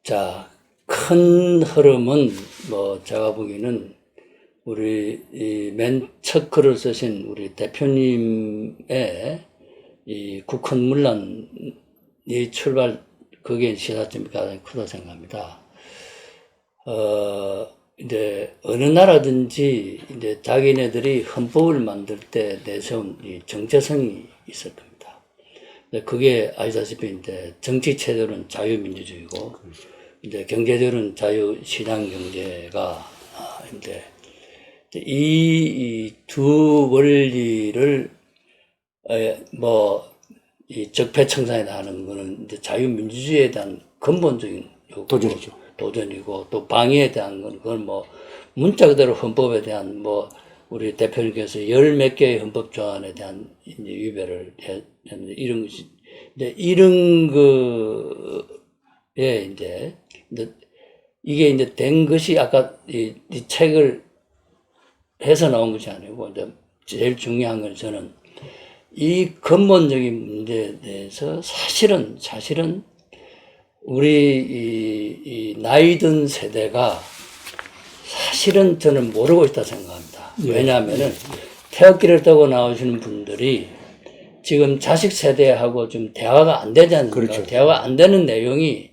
자, 큰 흐름은 뭐 제가 보기에는 우리 맨 첫 글을 쓰신 우리 대표님의 이 국헌 문란이 출발 그게 시사점이 가장 크다고 생각합니다. 이제 어느 나라든지 이제 자기네들이 헌법을 만들 때 내세운 이 정체성이 있을 겁니다. 그게 아시다시피 이제 정치 체제로는 자유민주주의고 이제 경제적으로는 자유시장 경제가 이제 이 두 원리를 이 적폐청산에 하는 거는 이제 자유민주주의에 대한 근본적인 도전이고 또 방위에 대한 건 그건 뭐 문자 그대로 헌법에 대한 뭐 우리 대표님께서 열 몇 개의 헌법 조항에 대한 이제 위배를 했는데 이런 것이 이제 이런 거에 이제 이게 이제 된 것이 아까 이 책을 해서 나온 것이 아니고 이제 제일 중요한 건 저는 이 근본적인 문제에 대해서 사실은 우리 이 나이 든 세대가 사실은 저는 모르고 있다 생각합니다. 왜냐하면은 태극기를 떠고 나오시는 분들이 지금 자식 세대하고 좀 대화가 안 되지 않습니까? 그렇죠. 대화가 안 되는 내용이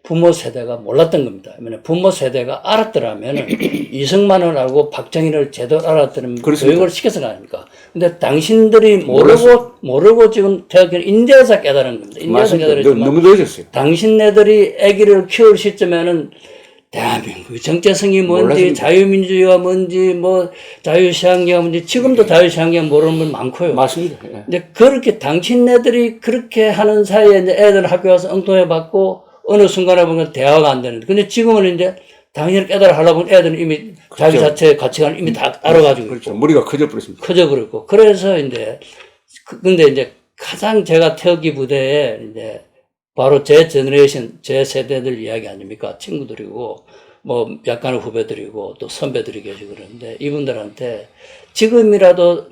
부모 세대가 몰랐던 겁니다. 부모 세대가 알았더라면 이승만을 알고 박정희를 제대로 알았더라면 교육을 시켜서 가니까. 근데 당신들이 모르고 지금 태극기를 인제에서 깨달은 겁니다. 인제에서 깨달았지만 너무 늦었어요. 당신네들이 아기를 키울 시점에는 대한민국의 정체성이 뭔지, 몰랐습니다. 자유민주주의가 뭔지, 뭐 자유시장경제가 뭔지 지금도 자유시장경 모르는 분 많고요. 맞습니다. 근데 그렇게 당신네들이 그렇게 하는 사이에 이제 애들 학교 가서 엉뚱해 받고 어느 순간에 보면 대화가 안 되는데. 근데 지금은 이제 당신을 깨달아 하려고 하면 애들은 이미 자기 자체의 가치관을 이미 다 알아가지고. 그렇죠. 머리가 커져버렸습니다. 커져버렸고. 그래서 이제, 근데 이제 가장 제가 태극기 부대에 이제 바로 제 제너레이션, 제 세대들 이야기 아닙니까? 친구들이고, 뭐 약간의 후배들이고 또 선배들이 계시고 그러는데 이분들한테 지금이라도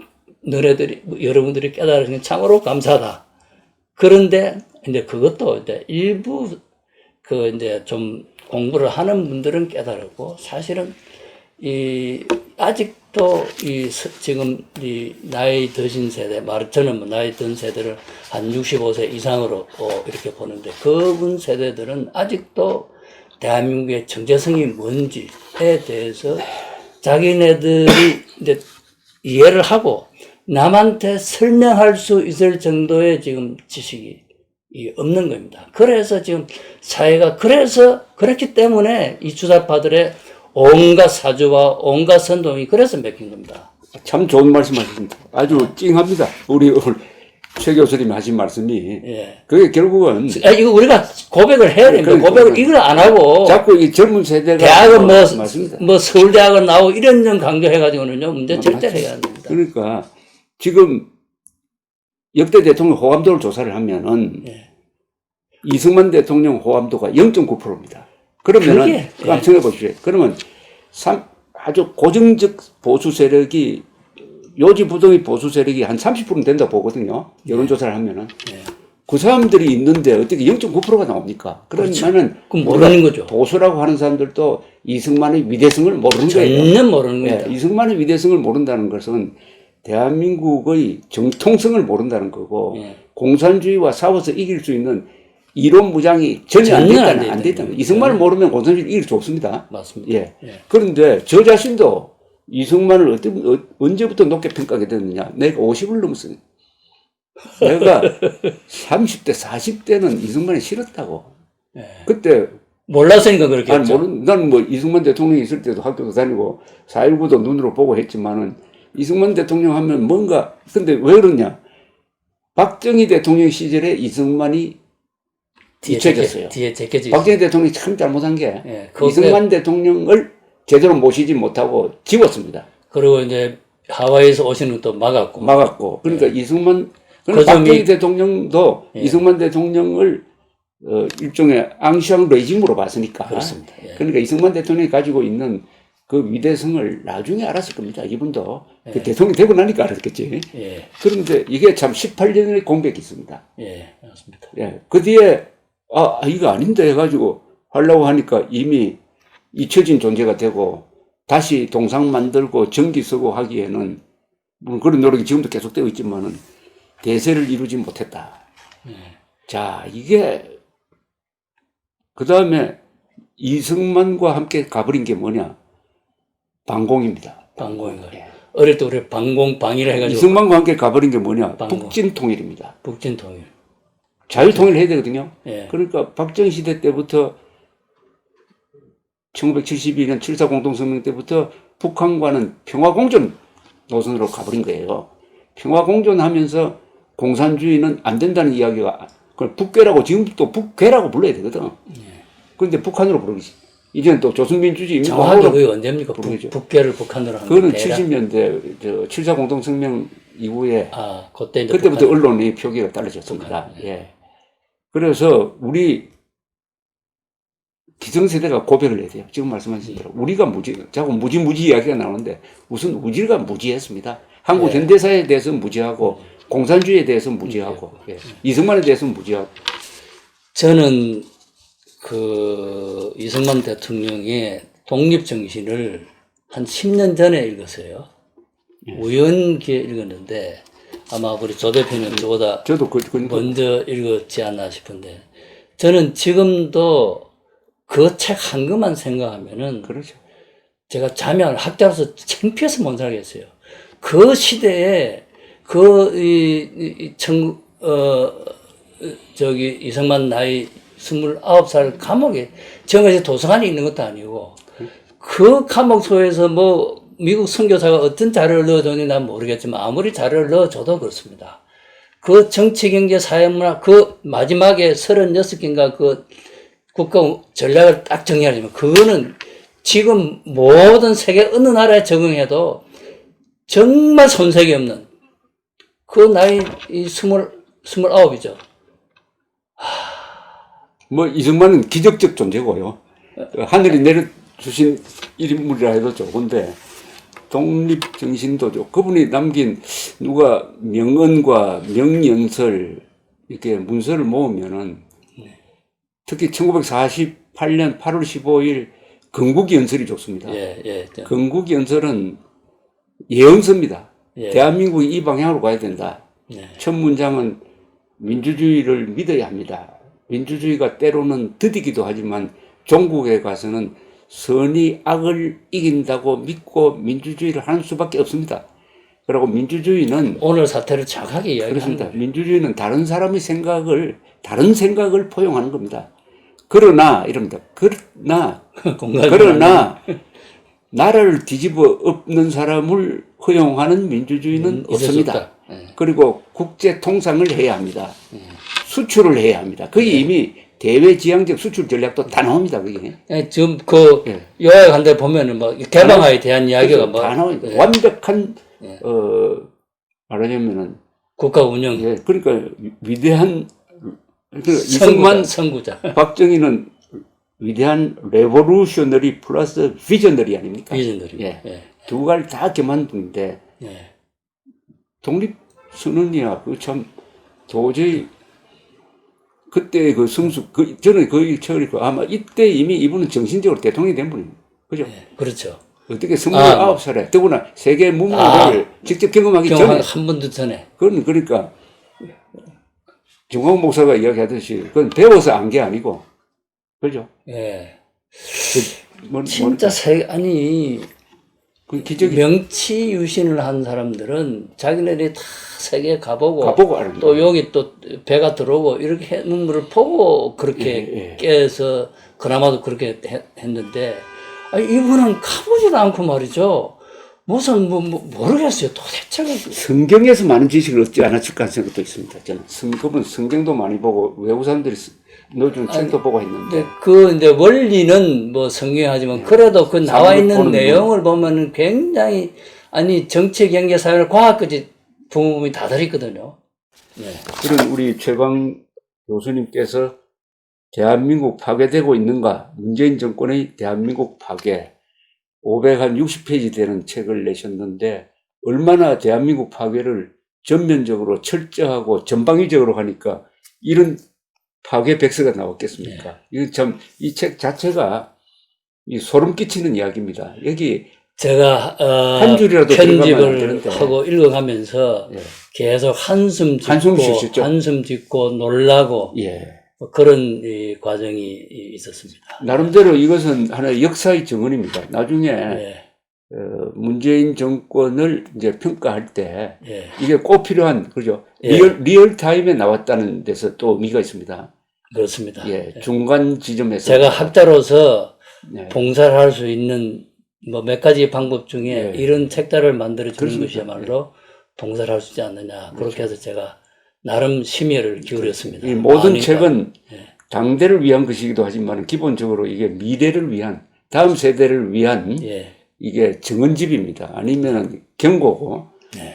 너네들이, 여러분들이 깨달으신 게 참으로 감사하다. 그런데 이제 그것도 이제 일부 이제 좀 공부를 하는 분들은 깨달았고, 사실은 아직도 지금 나이 드신 세대, 저는 뭐 나이 든 세대를 한 65세 이상으로 이렇게 보는데, 그분 세대들은 아직도 대한민국의 정체성이 뭔지에 대해서 자기네들이 이제 이해를 하고 남한테 설명할 수 있을 정도의 지금 지식이 없는 겁니다. 그래서 지금 사회가 그렇기 때문에 이 주사파들의 온갖 사주와 온갖 선동이 그래서 맥힌 겁니다. 참 좋은 말씀 하셨습니다. 아주 찡합니다. 우리 최 교수님이 하신 말씀이. 그게 결국은. 이거 우리가 고백을 해야 됩니다. 고백을 이걸 안 하고. 자꾸 이 젊은 세대가. 대학은 뭐 서울대학은 나오고 이런 점 강조해가지고는요, 문제 절대 해야 안 됩니다. 그러니까 지금 역대 대통령 호감도를 조사를 하면은 예. 이승만 대통령 호감도가 0.9%입니다. 그러면은 그게, 한번 생각해 보십시오. 그러면 아주 고정적 보수 세력이 요지부동의 보수 세력이 한 30%는 된다고 보거든요. 여론조사를 하면은. 예. 그 사람들이 있는데 어떻게 0.9%가 나옵니까? 그러면은 그럼 모르는 거죠. 보수라고 하는 사람들도 이승만의 위대성을 모르는 거예요. 전혀 모르는 겁니다. 예, 이승만의 위대성을 모른다는 것은 대한민국의 정통성을 모른다는 거고 예. 공산주의와 싸워서 이길 수 있는 이론 무장이 전혀 안 됐다는 거예요. 이승만을 모르면 공산주의를 이길 수 없습니다. 맞습니다. 예. 예. 그런데 저 자신도 이승만을 언제부터 높게 평가하게 됐느냐? 내가 50을 넘었어요. 내가 30대, 40대는 이승만이 싫었다고. 예. 그때 몰랐으니까 그렇게 아니, 했죠. 난 뭐 이승만 대통령이 있을 때도 학교도 다니고 4.19도 눈으로 보고 했지만은 이승만 대통령 하면 뭔가 근데 왜 그러냐? 박정희 대통령 시절에 이승만이 뒤쳐졌어요. 뒤에 제껴지. 박정희 대통령이 참 잘못한 게 예, 이승만 대통령을 제대로 모시지 못하고 지웠습니다. 그리고 이제 하와이에서 오시는 또 막았고. 막았고. 그러니까 예. 그러니까 박정희 대통령도 예. 이승만 대통령을 일종의 앙시앙 레짐으로 봤으니까. 그렇습니다. 예. 그러니까 이승만 대통령이 가지고 있는 그 위대성을 나중에 알았을 겁니다. 이분도. 예. 그 대통령이 되고 나니까 알았겠지. 예. 그런데 이게 참 18년의 공백이 있습니다. 예. 맞습니다. 예. 그 뒤에, 이거 아닌데 해가지고 하려고 하니까 이미 잊혀진 존재가 되고 다시 동상 만들고 전기 쓰고 하기에는 물론 그런 노력이 지금도 계속되고 있지만은 대세를 이루지 못했다. 자, 이게 그 다음에 이승만과 함께 가버린 게 뭐냐? 방공입니다. 방공인가요? 예. 어릴 때 우리 방공방이라 해가지고. 이승만과 함께 가버린 게 뭐냐? 방공. 북진통일입니다. 북진통일. 자유통일을 해야 되거든요. 예. 그러니까 박정희 시대 때부터 1972년 7.4 공동성명 때부터 북한과는 평화공존 노선으로 가버린 거예요. 평화공존하면서 공산주의는 안 된다는 이야기가 그걸 북괴라고 지금도 북괴라고 불러야 되거든. 그런데 북한으로 부르지. 이제는 또 조선민주주의 정확히 그게 언제입니까? 부르죠. 북괴를 북한으로 하는 그거는 대략. 70년대 7.4 공동성명 이후에 그때 이제 그때부터 북한. 언론의 표기가 떨어졌습니다. 예. 그래서 우리 기성세대가 고백을 해야 돼요. 지금 말씀하신 대로. 우리가 자꾸 무지 이야기가 나오는데 무슨 우리가 무지했습니다. 한국 예. 현대사에 대해서는 무지하고 공산주의에 대해서는 무지하고 이승만에 대해서는 무지하고. 저는 그 이승만 대통령의 독립정신을 한 10년 전에 읽었어요. 우연기에 읽었는데 아마 우리 조 대표는 저보다 저도 먼저 읽었지 않나 싶은데 저는 지금도 그 책 한 것만 생각하면은 그렇죠. 제가 자면 학자로서 창피해서 못 살겠어요. 그 시대에 이승만 나이 29살 감옥에 정해서 도서관에 있는 것도 아니고 그 감옥소에서 뭐 미국 선교사가 어떤 자료를 넣어줬는지 난 모르겠지만 아무리 자료를 넣어줘도 그렇습니다. 그 정치, 경제, 사회문화 그 마지막에 36개인가 그 국가 전략을 딱 정리하려면 그거는 지금 모든 세계 어느 나라에 적응해도 정말 손색이 없는 그 나이 29이죠. 뭐 이승만은 기적적 존재고요. 하늘이 내려주신 인물이라 해도 좋은데 독립 정신도 좋고 그분이 남긴 누가 명언과 명연설 이렇게 문서를 모으면은 특히 1948년 8월 15일 건국연설이 좋습니다. 건국연설은 예언서입니다. 대한민국이 이 방향으로 가야 된다. 첫 문장은 민주주의를 믿어야 합니다. 민주주의가 때로는 더디기도 하지만 종국에 가서는 선이 악을 이긴다고 믿고 민주주의를 하는 수밖에 없습니다. 그리고 민주주의는 오늘 사태를 정확하게 그렇습니다. 이야기합니다. 민주주의는 다른 사람의 다른 생각을 포용하는 겁니다. 그러나 이럽니다. 그러나 나라를 뒤집어 엎는 사람을 허용하는 민주주의는 없습니다. 그리고 국제 통상을 해야 합니다. 수출을 해야 합니다. 그게 이미 대외지향적 수출 전략도 다 나옵니다. 그게. 지금 요약한 데 보면은 뭐 개방화에 대한 이야기가 뭐 다 나옵니다. 완벽한 말하자면은 국가 운영 예, 그러니까 위대한 이승만, 선구자 박정희는 위대한 레보루셔너리 플러스 비저너리 아닙니까? 비전들이 예. 예. 두 가지를 다 겸한 분인데 예. 독립선언이야 그 참 도저히 그때 그 성수 저는 거의 책을 아마 이때 이미 이분은 정신적으로 대통령이 된 분입니다. 그죠? 예. 그렇죠. 어떻게 29살에 더구나 세계 문물을 직접 경험하기 전에 한 번도 전에 그건 그러니까 중광 목사가 이야기하듯이 그건 배워서 안 게 아니고 그죠? 예. 뭐, 진짜 아니 그 기적이 명치 유신을 한 사람들은 자기네들이 다 세계 가보고 아는 또 여기 또 배가 들어오고 이렇게 했는 거를 보고 그렇게 깨서 그나마도 그렇게 했는데 아니, 이분은 가보지도 않고 말이죠. 무슨 모르겠어요. 도대체가 성경에서 많은 지식을 얻지 않았을까 하는 생각도 있습니다. 저는 그분 성경도 많이 보고 외국 사람들이 넣어준 책도 보고 했는데 이제 원리는 뭐 성경하지만 그래도 그 나와 있는 내용을 보면은 굉장히 아니 정치, 경제, 사회, 과학까지 부분이 다 들어있거든요. 네. 그런 우리 최광 교수님께서 대한민국 파괴되고 있는가? 문재인 정권의 대한민국 파괴 560페이지 되는 책을 내셨는데 얼마나 대한민국 파괴를 전면적으로 철저하고 전방위적으로 하니까 이런 파괴 백서가 나왔겠습니까? 이건 참 이 책 자체가 이 소름 끼치는 이야기입니다. 여기 제가 한 줄이라도 편집을 하고 읽어가면서 계속 한숨 짓고 놀라고 뭐 그런 이 과정이 있었습니다. 나름대로 이것은 하나의 역사의 증언입니다. 나중에 문재인 정권을 이제 평가할 때 이게 꼭 필요한 그죠? 리얼 타임에 나왔다는 데서 또 의미가 있습니다. 그렇습니다. 중간 지점에서 제가 학자로서 봉사를 할 수 있는 뭐 몇 가지 방법 중에 이런 책자를 만들어 주는 것이야말로 봉사를 할 수 있지 않느냐. 그렇게 해서 제가 나름 심혈을 기울였습니다. 이 모든 책은 당대를 위한 것이기도 하지만 기본적으로 이게 미래를 위한 다음 세대를 위한 이게 증언집입니다. 아니면 경고고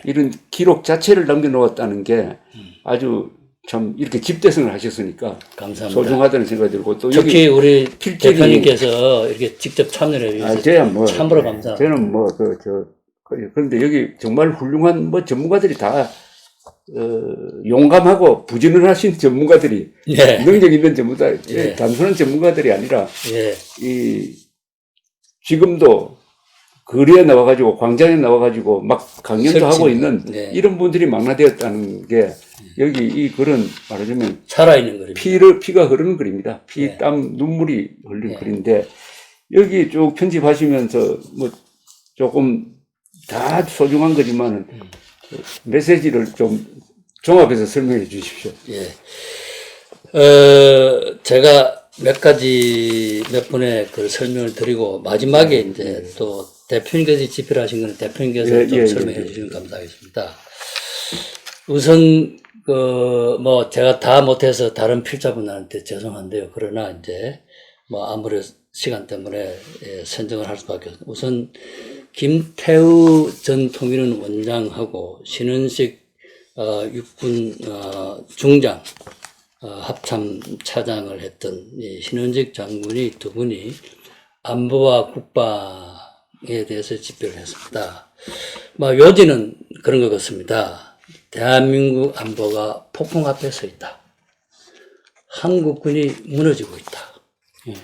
이런 기록 자체를 남겨놓았다는 게 아주 참 이렇게 집대성을 하셨으니까 감사합니다. 소중하다는 생각이 들고 또 특히 우리 대표님께서 이렇게 직접 참여를 해주셔서 참으로 감사합니다. 저는 그런데 여기 정말 훌륭한 뭐 전문가들이 다 용감하고 부지런하신 전문가들이 능력 있는 전문가 단순한 전문가들이 아니라 이 지금도 거리에 나와가지고 광장에 나와가지고 막 강연도 하고 있는 이런 분들이 망라되었다는 게 여기 이 글은 말하자면 살아있는 글입니다. 피가 흐르는 글입니다. 피, 땀, 눈물이 흘린 글인데 여기 쭉 편집하시면서 뭐 조금 다 소중한 거지만 메시지를 좀 종합해서 설명해 주십시오. 제가 몇 분의 그 설명을 드리고 마지막에 이제 또 대표님께서 집필하신 건 대표님께서 좀 설명해 주시면 감사하겠습니다. 우선 뭐 제가 다 못해서 다른 필자분들한테 죄송한데요. 그러나 이제 뭐 아무래도 시간 때문에 선정을 할 수밖에 없습니다. 우선 김태우 전 통일원 원장하고 신은식 육군 중장 합참 차장을 했던 이 신은식 장군이 두 분이 안보와 국방에 대해서 집필을 했습니다. 뭐 요지는 그런 것 같습니다. 대한민국 안보가 폭풍 앞에 서 있다. 한국군이 무너지고 있다.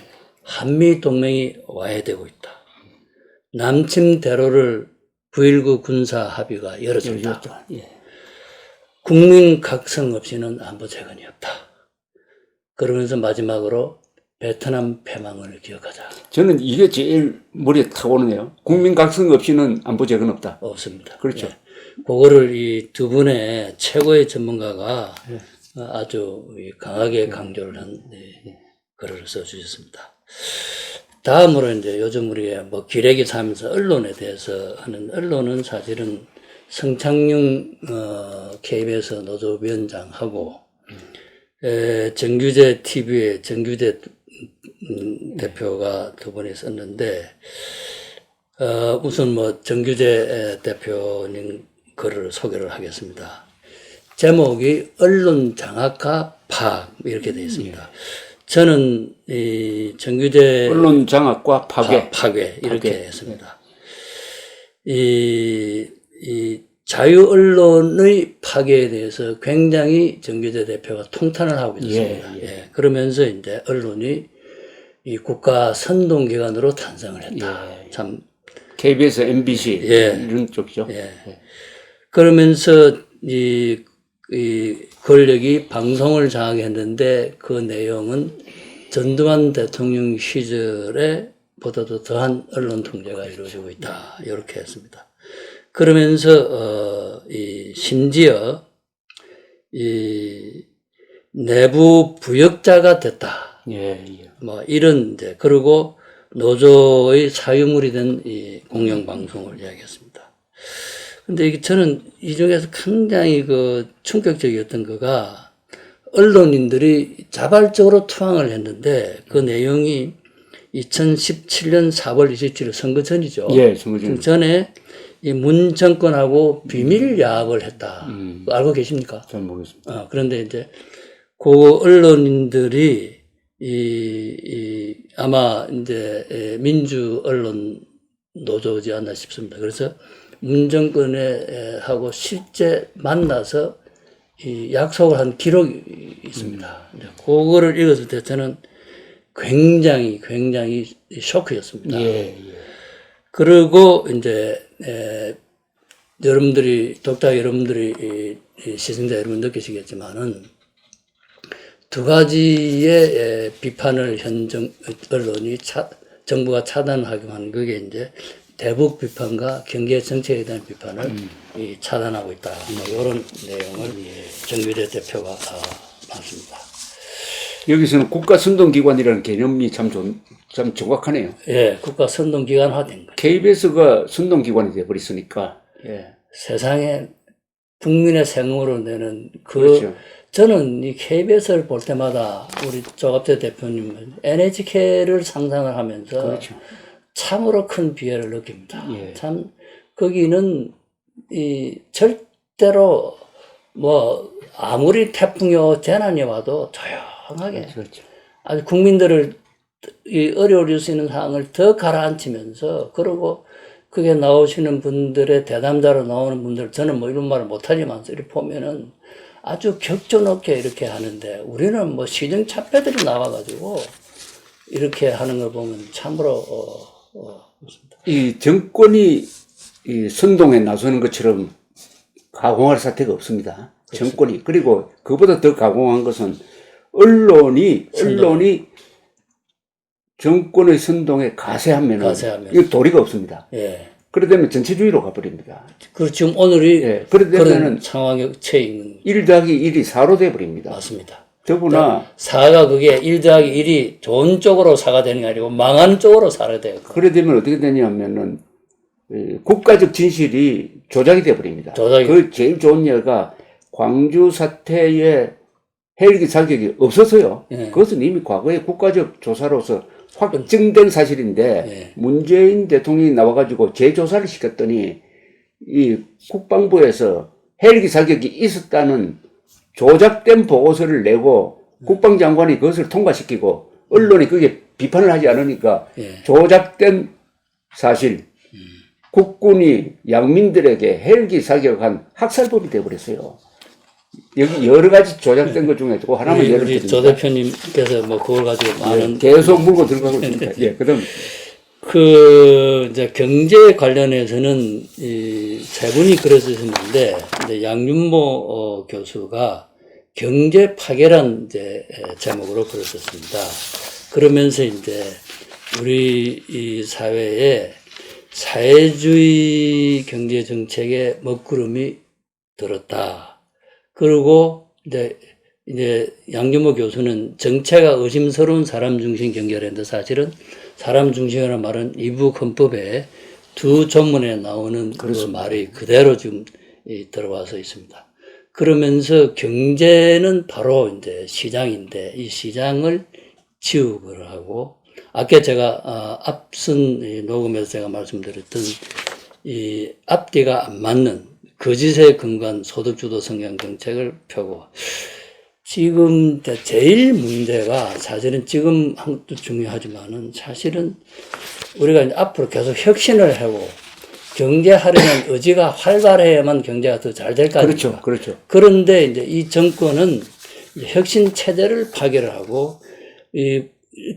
한미 동맹이 와해되고 있다. 남침 대로를 9.19 군사 합의가 열어졌다. 국민 각성 없이는 안보 재건이 없다. 그러면서 마지막으로 베트남 패망을 기억하자. 저는 이게 제일 머리에 탁 오네요. 국민 각성 없이는 안보 재건 없다. 없습니다. 그렇죠. 그거를 이 두 분의 최고의 전문가가 아주 강하게 강조를 한 글을 써주셨습니다. 다음으로 이제 요즘 우리가 뭐 기레기 사면서 언론에 대해서 하는 언론은 사실은 성창용 KBS 노조위원장하고 정규재 TV의 정규재 대표가 두 분이 썼는데 우선 뭐 정규재 대표님 글을 소개를 하겠습니다. 제목이 언론 장악과 파악 이렇게 되어 있습니다. 저는 이 정규제 언론 장악과 파괴. 이렇게 했습니다. 이 자유 언론의 파괴에 대해서 굉장히 정규제 대표가 통탄을 하고 있습니다. 예. 그러면서 이제 언론이 이 국가 선동기관으로 탄생을 했다. 참 KBS, MBC 이런 쪽이죠. 그러면서 이 권력이 방송을 장악했는데 그 내용은 전두환 대통령 시절에 보다도 더한 언론 통제가 이루어지고 있다. 이렇게 했습니다. 그러면서 심지어 이 내부 부역자가 됐다. 뭐 이런 이제 그리고 노조의 사유물이 된 이 공영방송을 이야기했습니다. 근데 이게 저는 이 중에서 굉장히 그 충격적이었던 거가 언론인들이 자발적으로 투항을 했는데 그 내용이 2017년 4월 27일 선거 전이죠. 선거 전. 전에 이 문 정권하고 비밀 야합을 했다. 알고 계십니까? 잘 모르겠습니다. 그런데 이제 그 언론인들이 아마 이제 민주 언론 노조지 않나 싶습니다. 그래서 문정권에 하고 실제 만나서 이 약속을 한 기록이 있습니다. 그거를 읽었을 때 저는 굉장히 쇼크였습니다. 그리고 이제 여러분들이 독자 여러분들이 시청자 여러분 느끼시겠지만은 두 가지의 비판을 현 언론이 정부가 차단하기로 한 그게 이제 대북 비판과 경제 정책에 대한 비판을 차단하고 있다. 뭐 이런 내용을 정규제 대표가 많습니다. 여기서는 국가 선동기관이라는 개념이 참 정확하네요. 예, 국가 선동기관화된 거죠. KBS가 선동기관이 되어버렸으니까. 세상에 국민의 생으로 내는 그렇죠. 저는 이 KBS를 볼 때마다 우리 조갑재 대표님은 NHK를 상상을 하면서 그렇죠. 참으로 큰 비애를 느낍니다. 참 거기는 절대로 뭐 아무리 태풍이 재난이 와도 조용하게 아주 국민들을 어려울 수 있는 상황을 더 가라앉히면서 그리고 그게 나오시는 분들의 대담자로 나오는 분들 저는 뭐 이런 말을 못하지만 이렇게 보면은 아주 격조 높게 이렇게 하는데 우리는 뭐 시정 차폐들이 나와가지고 이렇게 하는 걸 보면 참으로 그렇습니다. 이 정권이 이 선동에 나서는 것처럼 가공할 사태가 없습니다. 그렇습니다. 정권이. 그리고 그보다 더 가공한 것은 언론이 정권의 선동에 가세하면은 이거 도리가 없습니다. 그러다면 전체주의로 가버립니다. 지금 오늘이 그런 상황에 처해 있는 1+1이 4로 돼버립니다. 맞습니다. 더구나 4가 그게 1+1이 좋은 쪽으로 4가 되는 게 아니고 망하는 쪽으로 4가 돼요. 그래 되면 어떻게 되냐면은 국가적 진실이 조작이 돼버립니다. 그 제일 좋은 예가 광주 사태의 헬기 자격이 없어서요. 그것은 이미 과거의 국가적 조사로서 확증된 사실인데 문재인 대통령이 나와가지고 재조사를 시켰더니 이 국방부에서 헬기 자격이 있었다는 조작된 보고서를 내고 국방장관이 그것을 통과시키고 언론이 그게 비판을 하지 않으니까 조작된 사실 국군이 양민들에게 헬기 자격한 학살법이 되어버렸어요. 여기 여러 가지 조작된 것 중에 또 하나만 예를 우리 드립니다. 조 대표님께서 뭐 그걸 가지고 많은 계속 물고 들어가고 있습니다. 그다음 이제 경제 관련해서는 이 세 분이 그러셨는데 이제 양윤모 교수가 경제 파괴란 이제 제목으로 그러셨습니다. 그러면서 이제 우리 이 사회에 사회주의 경제 정책의 먹구름이 들었다. 그리고 이제 양윤모 교수는 정체가 의심스러운 사람 중심 경제라는데 사실은 사람 중심이라는 말은 이북 헌법에 두 전문에 나오는 그 말이 그대로 지금 들어와서 있습니다. 그러면서 경제는 바로 이제 시장인데 이 시장을 지우기를 하고 아까 제가 앞선 녹음에서 제가 말씀드렸던 이 앞뒤가 안 맞는 거짓에 근거한 소득주도 성장 정책을 펴고 지금 제일 문제가 사실은 지금 한것도 중요하지만은 사실은 우리가 이제 앞으로 계속 혁신을 하고 경제하려는 의지가 활발해야만 경제가 더 잘 될 거 아닙니까? 그렇죠. 그렇죠. 그런데 이제 이 정권은 혁신 체제를 파괴를 하고 이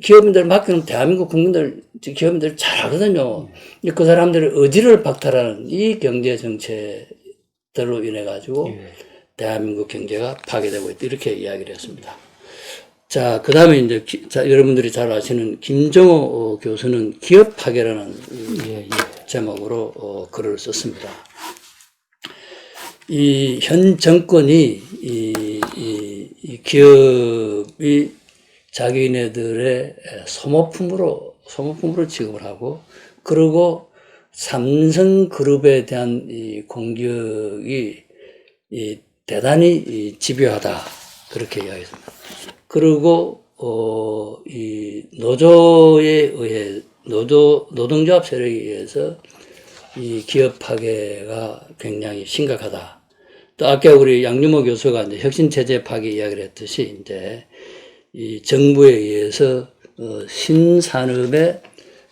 기업인들 맡기는 대한민국 국민들 기업인들 잘하거든요. 그 사람들의 의지를 박탈하는 이 경제 정책들로 인해 가지고 대한민국 경제가 파괴되고 있다 이렇게 이야기를 했습니다. 자, 그 다음에 이제, 여러분들이 잘 아시는 김정호 교수는 기업 파괴라는 제목으로 글을 썼습니다. 이 현 정권이 이 기업이 자기네들의 소모품으로 취급을 하고, 그리고 삼성그룹에 대한 이 공격이 대단히 집요하다. 그렇게 이야기했습니다. 그리고, 이 노조에 의해, 노동조합 세력에 의해서 이 기업 파괴가 굉장히 심각하다. 또 아까 우리 양유모 교수가 이제 혁신체제 파괴 이야기를 했듯이 이제 이 정부에 의해서 신산업의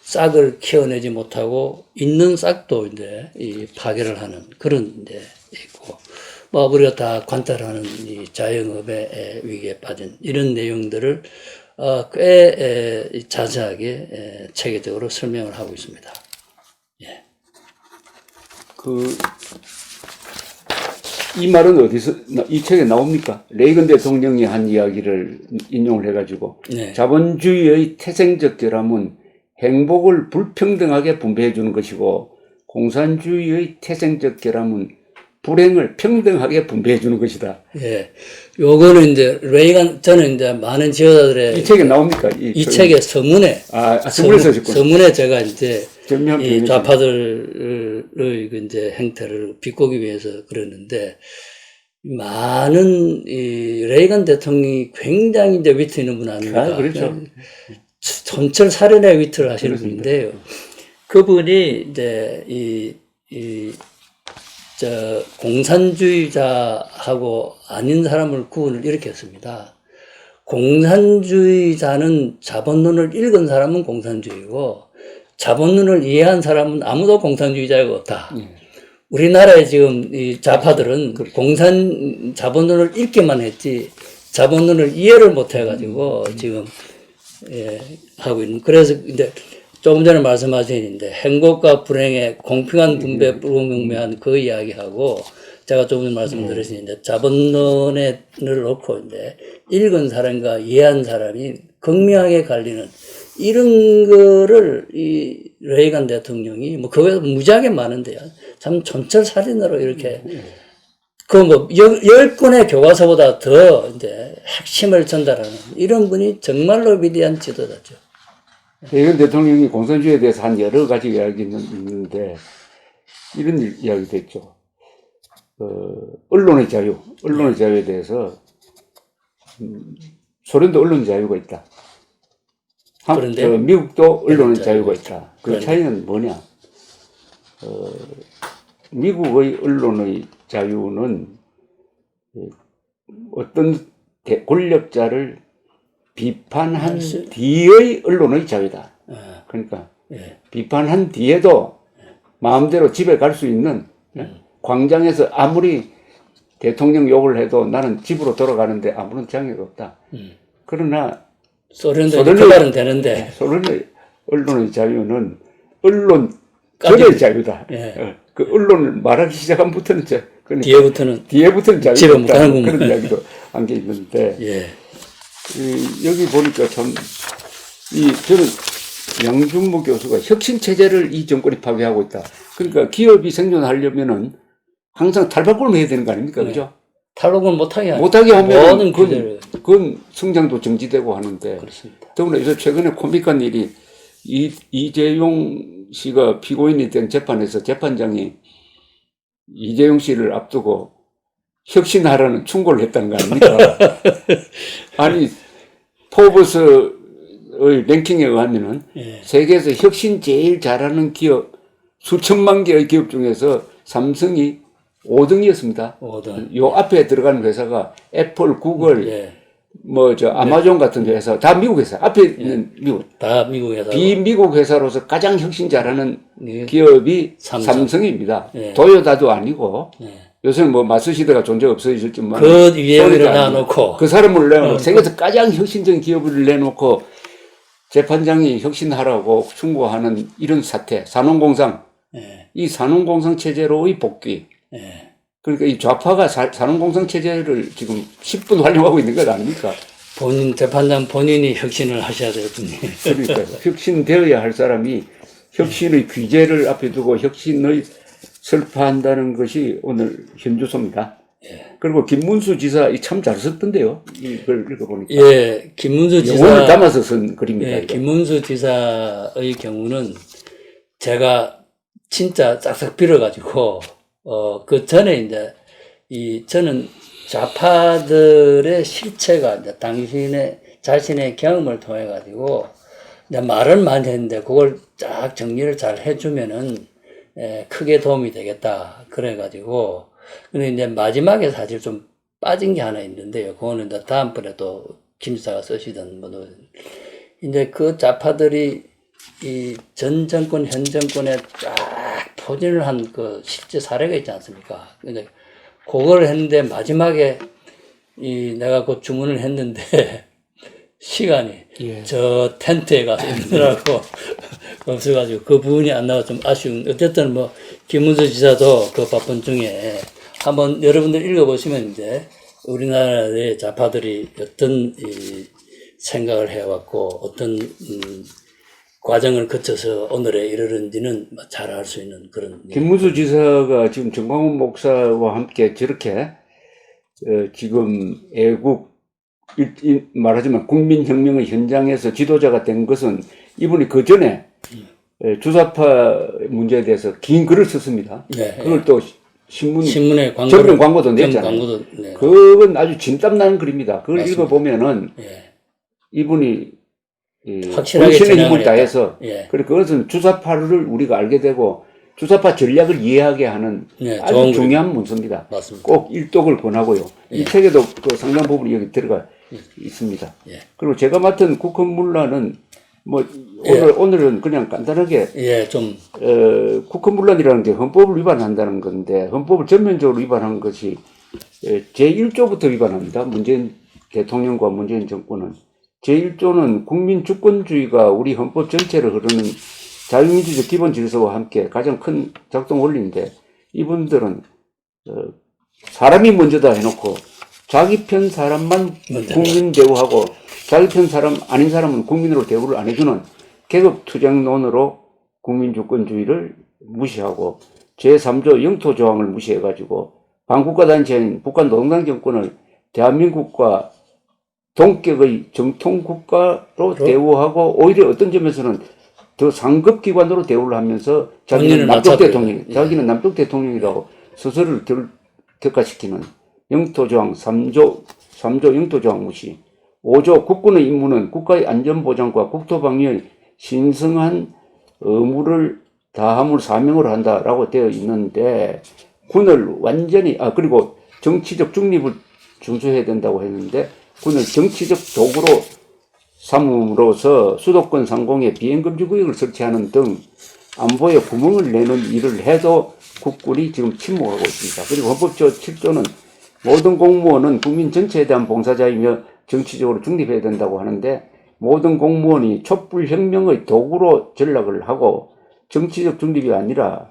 싹을 키워내지 못하고 있는 싹도 이제 이 파괴를 하는 그런 이제 있고, 뭐 우리가 다 관찰하는 이 자영업의 위기에 빠진 이런 내용들을 꽤 자세하게 체계적으로 설명을 하고 있습니다. 예. 이 말은 어디서, 이 책에 나옵니까? 레이건 대통령이 한 이야기를 인용을 해가지고, 네. 자본주의의 태생적 결함은 행복을 불평등하게 분배해 주는 것이고, 공산주의의 태생적 결함은 불행을 평등하게 분배해 주는 것이다. 예. 요거는 이제 저는 이제 많은 지도자들의 이 책에 나옵니까? 이 책의 서문에 서문에 써졌구나. 서문에 제가 이제 이 전면 좌파들의 이제 행태를 비꼬기 위해서 그랬는데, 많은 이 레이건 대통령이 굉장히 이제 위트 있는 분 아닙니까? 그렇죠. 촌철살인의 위트를 하시는 그렇습니다. 분인데요. 그분이 이제 공산주의자하고 아닌 사람을 구분을 이렇게 했습니다. 공산주의자는 자본론을 읽은 사람은 공산주의고, 자본론을 이해한 사람은 아무도 공산주의자가 없다. 우리나라의 지금 이 좌파들은 자본론을 읽기만 했지, 자본론을 이해를 못 해가지고 지금, 하고 있는. 그래서 이제 조금 전에 말씀하신 행복과 불행의 공평한 분배 불공평한 그 이야기하고, 제가 조금 전에 말씀드렸으니 자본론을 놓고 이제 읽은 사람과 이해한 사람이 극명하게 갈리는 이런 거를 이 레이건 대통령이 뭐 그거에 무지하게 많은데요. 참 촌철살인으로 이렇게 열 권의 교과서보다 더 이제 핵심을 전달하는 이런 분이 정말로 위대한 지도자죠. 레이건 대통령이 공산주의에 대해서 한 여러 가지 이야기는 있는데, 이런 이야기도 했죠. 언론의 자유에 대해서, 소련도 언론 자유가 있다. 그런데 미국도 언론의 자유가 있다. 그 그런데. 차이는 뭐냐? 미국의 언론의 자유는 어떤 권력자를 비판한 뒤의 언론의 자유다. 그러니까 비판한 뒤에도 마음대로 집에 갈 수 있는, 광장에서 아무리 대통령 욕을 해도 나는 집으로 돌아가는데 아무런 장애가 없다. 그러나 소련도 개발은 되는데 소련의 언론의 자유는 언론의 자유다. 그 언론을 말하기 시작한부터는 뒤에부터는 자유가 집에 못 없다. 가는 그런 이야기도 한 게 있는데, 여기 보니까 참 저는 양준모 교수가 혁신 체제를 이 정권이 파괴하고 있다. 그러니까 기업이 생존하려면은 항상 탈바꿈을 해야 되는 거 아닙니까? 그죠? 탈옥은 못하게 하면 그건 성장도 정지되고 하는데. 그렇습니다. 더구나 이제 최근에 코믹한 일이 이재용 씨가 피고인이 된 재판에서 재판장이 이재용 씨를 앞두고 혁신하라는 충고를 했다는 거 아닙니까? 아니, 포브스의 랭킹에 의하면은 세계에서 혁신 제일 잘하는 기업, 수천만 개의 기업 중에서 삼성이 5등이었습니다. 5등. 요 앞에 들어가는 회사가 애플, 구글, 예. 뭐 저 아마존 같은 회사 다 미국 회사. 앞에 있는 미국. 다 미국 회사. 비미국 회사로서 가장 혁신 잘하는 예. 기업이 삼성. 삼성입니다. 예. 도요타도 아니고 예. 요새는 뭐 마스시대가 존재 없어졌지만 그 위에를 소니도 놔놓고 그 사람을 내놓고 세계에서 가장 혁신적인 기업을 내놓고 재판장이 혁신하라고 충고하는 이런 사태, 산업공상, 예. 이 산업공상 체제로의 복귀. 예. 그러니까 이 좌파가 산업공상 체제를 지금 10분 활용하고 있는 것 아닙니까? 재판장 본인이 혁신을 하셔야 될 분이. 그러니까 혁신되어야 할 사람이 혁신의 귀재를 앞에 두고 혁신의 설파한다는 것이 오늘 현주소입니다. 예. 그리고 김문수 지사 참 잘 썼던데요. 이걸 읽어보니까. 예, 김문수 지사. 영혼을 담아서 쓴 글입니다. 예, 이거. 김문수 지사의 경우는 제가 진짜 싹싹 빌어가지고, 그 전에 이제, 저는 좌파들의 실체가 이제 자신의 경험을 통해가지고, 이제 말을 많이 했는데, 그걸 쫙 정리를 잘 해주면은, 크게 도움이 되겠다. 그래가지고, 근데 이제 마지막에 사실 좀 빠진 게 하나 있는데요. 그거는 이제 다음번에 또 김 지사가 쓰시던 뭐, 이제 그 좌파들이 이 전 정권, 현 정권에 쫙 포진을 한 그 실제 사례가 있지 않습니까? 근데 그걸 했는데 마지막에 내가 그 주문을 했는데 시간이 예. 저 텐트에 가서 있느라고 없어가지고 그 부분이 안 나와 좀 아쉬운. 어쨌든 뭐 김문수 지사도 그 바쁜 중에 한번 여러분들 읽어보시면 이제 우리나라의 좌파들이 어떤 생각을 해왔고 어떤 과정을 거쳐서 오늘에 이르는지는 잘 알 수 있는 그런. 김문수 지사가 지금 정광훈 목사와 함께 저렇게 지금 애국 말하자면 국민혁명의 현장에서 지도자가 된 것은 이분이 그 전에 주사파 문제에 대해서 긴 글을 썼습니다. 네, 그걸 또 신문에 광고도, 광고도 냈잖아요. 광고도, 네. 그건 아주 진땀나는 글입니다. 그걸 맞습니다. 읽어보면은 예. 이분이 확실하게 본신의 진행을 힘을 다해서 예. 그리고 그것은 주사파를 우리가 알게 되고 주사파 전략을 이해하게 하는 예, 아주 좋은 중요한 문서입니다. 맞습니다. 꼭 일독을 권하고요. 예. 이 책에도 그 상당 부분이 여기 들어가 있습니다. 예. 그리고 제가 맡은 국헌문란은 뭐 예. 오늘은 그냥 간단하게 예, 좀 국헌문란이라는 게 헌법을 위반한다는 건데 헌법을 전면적으로 위반한 것이 제1조부터 위반합니다. 문재인 대통령과 문재인 정권은 제1조는 국민 주권주의가 우리 헌법 전체를 흐르는 자유민주적 기본 질서와 함께 가장 큰 작동 원리인데 이분들은 사람이 먼저다 해놓고 자기 편 사람만 국민 대우하고 자기 편 사람 아닌 사람은 국민으로 대우를 안 해주는 계급투쟁론으로 국민주권주의를 무시하고 제3조 영토조항을 무시해가지고 반국가단체인 북한노동당 정권을 대한민국과 동격의 정통국가로 대우하고 오히려 어떤 점에서는 더 상급 기관으로 대우를 하면서 자기는 남쪽 대통령, 자기는 남쪽 대통령이라고 스스로를 격화시키는 영토조항 3조 영토조항 무시 5조 국군의 임무는 국가의 안전보장과 국토방위의 신성한 의무를 다함을 사명을 한다라고 되어 있는데 군을 완전히 그리고 정치적 중립을 준수해야 된다고 했는데 군을 정치적 도구로 삼음으로써 수도권 상공에 비행금지 구역을 설치하는 등 안보에 구멍을 내는 일을 해도 국군이 지금 침묵하고 있습니다. 그리고 헌법조 7조는 모든 공무원은 국민 전체에 대한 봉사자이며 정치적으로 중립해야 된다고 하는데 모든 공무원이 촛불혁명의 도구로 전락을 하고 정치적 중립이 아니라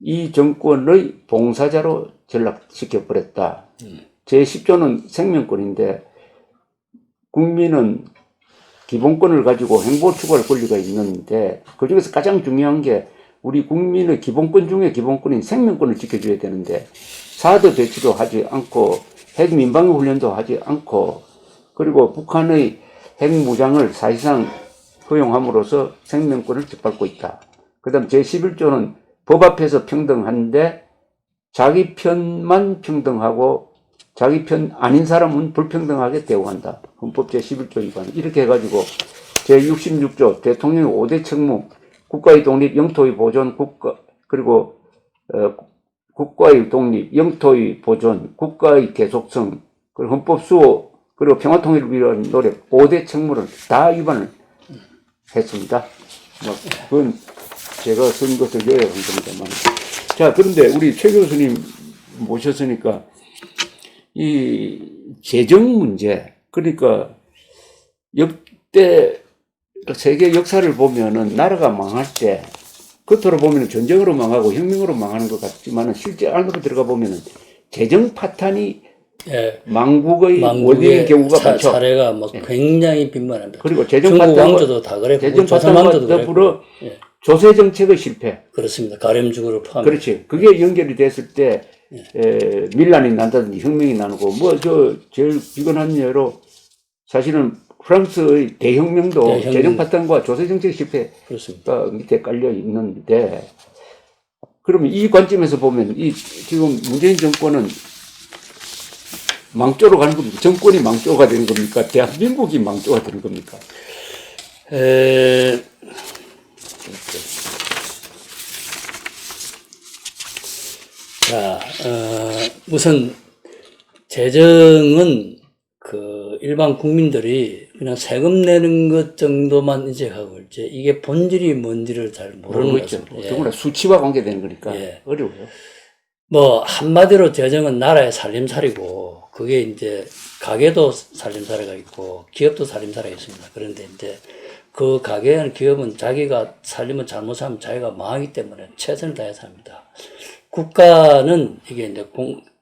이 정권의 봉사자로 전락시켜버렸다. 제10조는 생명권인데 국민은 기본권을 가지고 행보 추구할 권리가 있는데 그중에서 가장 중요한 게 우리 국민의 기본권 중에 기본권인 생명권을 지켜줘야 되는데 사드 배치도 하지 않고 핵 민방위 훈련도 하지 않고 그리고 북한의 핵무장을 사실상 허용함으로써 생명권을 짓밟고 있다. 그 다음 제11조는 법 앞에서 평등한데 자기 편만 평등하고 자기 편 아닌 사람은 불평등하게 대우한다. 헌법 제11조 위반. 이렇게 해가지고 제66조 대통령의 5대 책무 국가의 독립, 영토의 보존, 그리고 국가의 독립, 영토의 보존, 국가의 계속성, 그리고 헌법 수호, 그리고 평화통일을 위한 노력, 5대 책무를 다 위반을 했습니다. 그건 제가 쓴 것을 요약한 겁니다만. 자, 그런데 우리 최 교수님 모셨으니까 이 재정 문제, 그러니까 역대 세계 역사를 보면은 나라가 망할 때 겉으로 보면 전쟁으로 망하고 혁명으로 망하는 것 같지만은 실제 안으로 들어가 보면은 재정 파탄이 예, 망국의 원인인 경우가 많죠. 사례가 뭐 굉장히 빈번합니다. 그리고 재정 중국 파탄과 왕조도 다 그랬고 재정 조선 파탄과 왕조도 더불어 예. 조세 정책의 실패. 그렇습니다. 가렴주구를 포함. 그렇지. 그게 연결이 됐을 때 밀란이 난다든지 혁명이 나고 뭐 저 제일 비근한 예로 사실은 프랑스의 대혁명도 재정 파탄과 조세 정책 실패가 그렇습니다. 밑에 깔려 있는데, 그러면 이 관점에서 보면 이 지금 문재인 정권은 망조로 가는 겁니까? 정권이 망조가 되는 겁니까? 대한민국이 망조가 되는 겁니까? 자, 우선 재정은 그 일반 국민들이 그냥 세금 내는 것 정도만 인식하고 있지 이게 본질이 뭔지를 잘 모르는 거죠. 더구나 수치와 관계되는 거니까 예. 어려워요. 뭐 한마디로 재정은 나라의 살림살이고 그게 이제 가게도 살림살이가 있고 기업도 살림살이가 있습니다. 그런데 이제 그 가게는 기업은 자기가 살림을 잘못하면 자기가 망하기 때문에 최선을 다해서 합니다. 국가는 이게 이제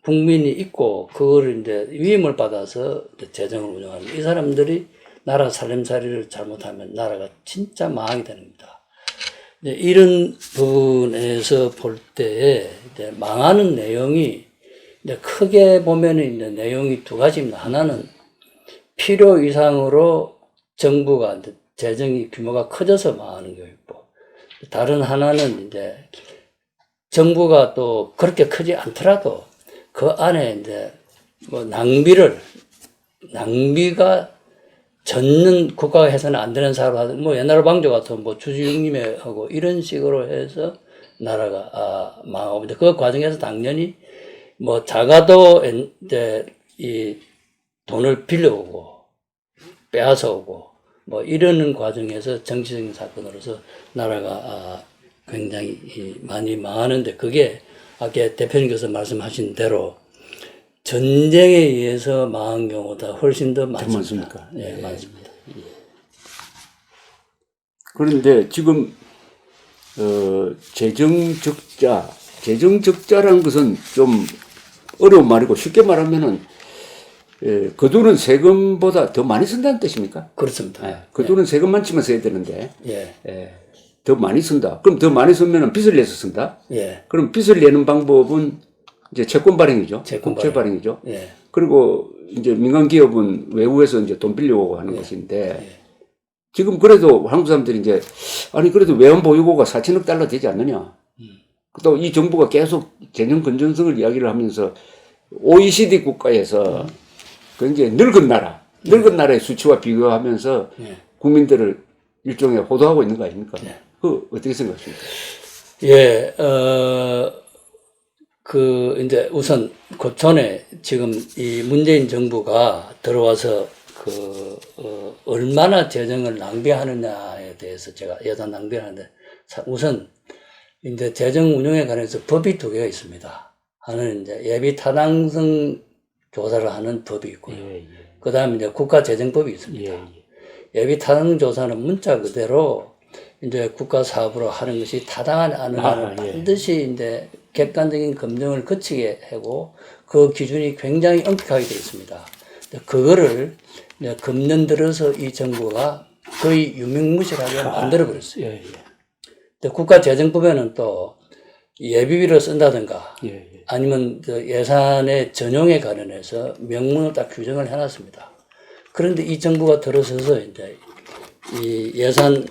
국민이 있고 그거를 이제 위임을 받아서 재정을 운영하는 이 사람들이 나라 살림살이를 잘못하면 나라가 진짜 망하게 되는 겁니다. 이제 이런 부분에서 볼 때 이제 망하는 내용이 이제 크게 보면은 이제 내용이 두 가지입니다. 하나는 필요 이상으로 정부가 이제 재정이 규모가 커져서 망하는 게 있고, 다른 하나는 이제 정부가 또 그렇게 크지 않더라도 그 안에 이제 뭐 낭비가 전는 국가가 해서는 안 되는 사업을 하든 뭐 옛날 방조 같은 뭐 주주육림에 하고 이런 식으로 해서 나라가 망하고 그 과정에서 당연히 뭐 작아도 이제 이 돈을 빌려오고 빼앗아 오고 뭐 이러는 과정에서 정치적인 사건으로서 나라가 굉장히 많이 망하는데 그게 아까 대표님께서 말씀하신 대로 전쟁에 의해서 망한 경우보다 훨씬 더 많습니다. 예, 많습니다. 그런데 지금 재정 적자라는 것은 좀 어려운 말이고 쉽게 말하면은 그 돈은 세금보다 더 많이 쓴다는 뜻입니까? 그렇습니다. 그 돈은 세금만 치면 써야 되는데 예. 더 많이 쓴다. 그럼 더 많이 쓰면은 빚을 내서 쓴다. 예. 그럼 빚을 내는 방법은 이제 채권 발행이죠. 국채 발행이죠. 예. 그리고 이제 민간 기업은 외국에서 이제 돈 빌려오고 하는 것인데 지금 그래도 한국 사람들이 이제 아니 그래도 외환 보유고가 4천억 달러 되지 않느냐. 또 이 정부가 계속 재정 건전성을 이야기를 하면서 OECD 국가에서 굉장히 늙은 나라의 수치와 비교하면서 국민들을 일종의 호도하고 있는 거 아닙니까? 그 어떻게 생각하십니까? 예, 이제 우선 그 전에 지금 이 문재인 정부가 들어와서 얼마나 재정을 낭비하느냐에 대해서 제가 예산 낭비하는데 우선 이제 재정 운영에 관해서 법이 두 개가 있습니다. 하나는 이제 예비 타당성 조사를 하는 법이 있고요. 그 다음에 이제 국가재정법이 있습니다. 예비 타당성 조사는 문자 그대로 이제 국가 사업으로 하는 것이 타당하지 않으면 반드시 이제 객관적인 검증을 거치게 하고 그 기준이 굉장히 엄격하게 되어 있습니다. 그거를 이제 금년 들어서 이 정부가 거의 유명무실하게 만들어버렸어요. 국가재정법에는 또 예비비를 쓴다든가 아니면 예산의 전용에 관련해서 명문을 딱 규정을 해놨습니다. 그런데 이 정부가 들어서서 이제 이 예산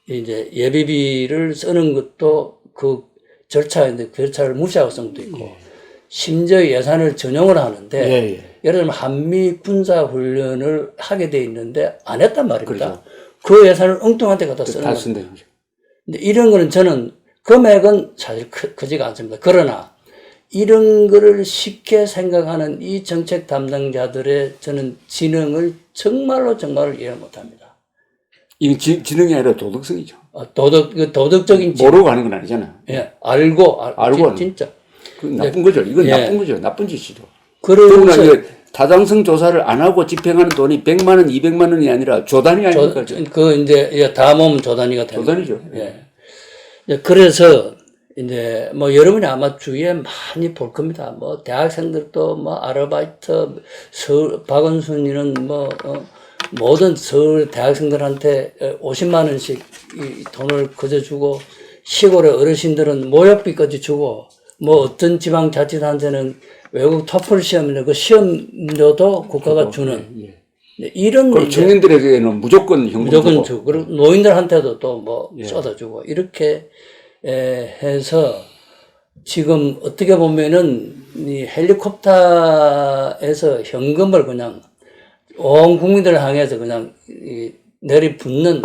이제 예비비를 쓰는 것도 그 절차인데 그 절차를 무시하고 쓴 것도 있고 심지어 예산을 전용을 하는데 예를 들면 한미 군사 훈련을 하게 돼 있는데 안 했단 말입니다. 그렇죠. 그 예산을 엉뚱한 데 갖다 쓰는 거죠. 근데 이런 거는 저는 금액은 사실 크지가 않습니다. 그러나 이런 거를 쉽게 생각하는 이 정책 담당자들의 저는 지능을 정말로 이해 못합니다. 이게 지능이 아니라 도덕성이죠. 도덕적인 지능. 모르고 하는 건 아니잖아요. 예, 알고 진짜. 그 나쁜 거죠. 이건 예. 나쁜 거죠. 나쁜 짓이죠. 그러면서 더구나 이게 타당성 조사를 안 하고 집행하는 돈이 100만 원, 200만 원이 아니라 조단위 아닙니까? 그 이제 다 모으면 조단위가 되는 조단위죠. 예. 그래서 이제 뭐 여러분이 아마 주위에 많이 볼 겁니다. 뭐 대학생들도 뭐 아르바이트 박원순이는 뭐 모든 서울 대학생들한테 50만 원씩 이 돈을 거저 주고 시골의 어르신들은 모욕비까지 주고 뭐 어떤 지방자치단체는 외국 토플 시험인데 그 시험료도 국가가 주는 이런 그럼 청년들에게는 무조건 현금 무조건 주고 그리고 노인들한테도 또 뭐 쏟아주고 이렇게 해서 지금 어떻게 보면은 이 헬리콥터에서 현금을 그냥 온 국민들을 향해서 그냥 내리붓는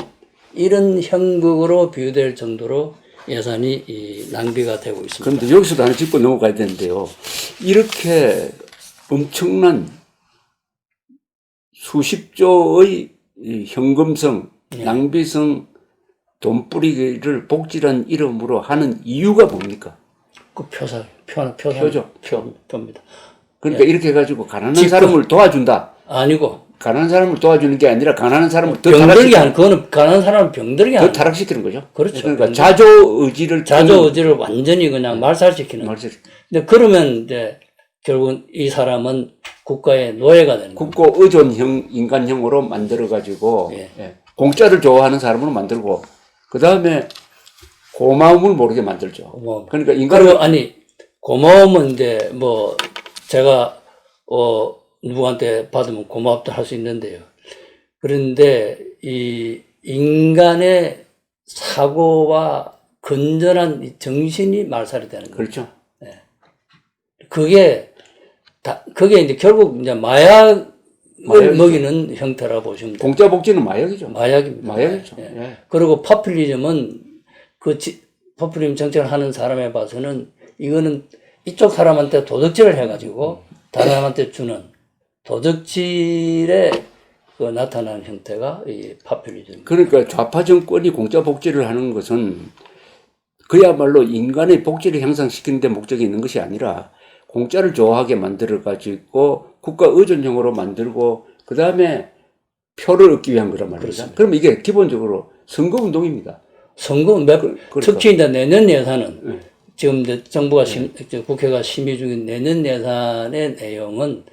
이런 형국으로 비유될 정도로 예산이 낭비가 되고 있습니다. 그런데 여기서도 하나 짚고 넘어가야 되는데요. 이렇게 엄청난 수십조의 현금성, 낭비성 돈뿌리기를 복지란 이름으로 하는 이유가 뭡니까? 그 표죠. 표입니다. 그러니까 이렇게 해가지고 가난한 사람을 도와준다. 아니고. 가난한 사람을 도와주는 게 아니라 가난한 사람을 더 병들게 하는, 그거는 가난한 사람은 병들게 하는. 더 타락시키는 거죠. 그렇죠. 그러니까 자조의지를 완전히 그냥 말살시키는. 근데 그러면 이제 결국은 이 사람은 국가의 노예가 되는 거예요. 국고 의존형, 인간형으로 만들어가지고, 공짜를 좋아하는 사람으로 만들고, 그 다음에 고마움을 모르게 만들죠. 그러니까 그리고 고마움은 이제 뭐 제가 누구한테 받으면 고맙다 할 수 있는데요. 그런데 이 인간의 사고와 건전한 이 정신이 말살이 되는 거예요. 그렇죠. 그게 이제 결국 이제 마약을 먹이는 형태라고 보시면 돼요. 공짜 복지는 마약이죠. 마약입니다. 마약이죠. 그리고 포퓰리즘은 포퓰리즘 정책을 하는 사람에 봐서는 이거는 이쪽 사람한테 도덕질을 해가지고 다른 사람한테 주는 도덕질에 나타나는 형태가 이 포퓰리즘. 그러니까 좌파 정권이 공짜 복지를 하는 것은 그야말로 인간의 복지를 향상시키는 데 목적이 있는 것이 아니라 공짜를 좋아하게 만들어가지고 국가 의존형으로 만들고 그 다음에 표를 얻기 위한 거란 말입니다. 그럼 이게 기본적으로 선거운동입니다. 특히 이제 내년 예산은 지금 이제 정부가 국회가 심의 중인 내년 예산의 내용은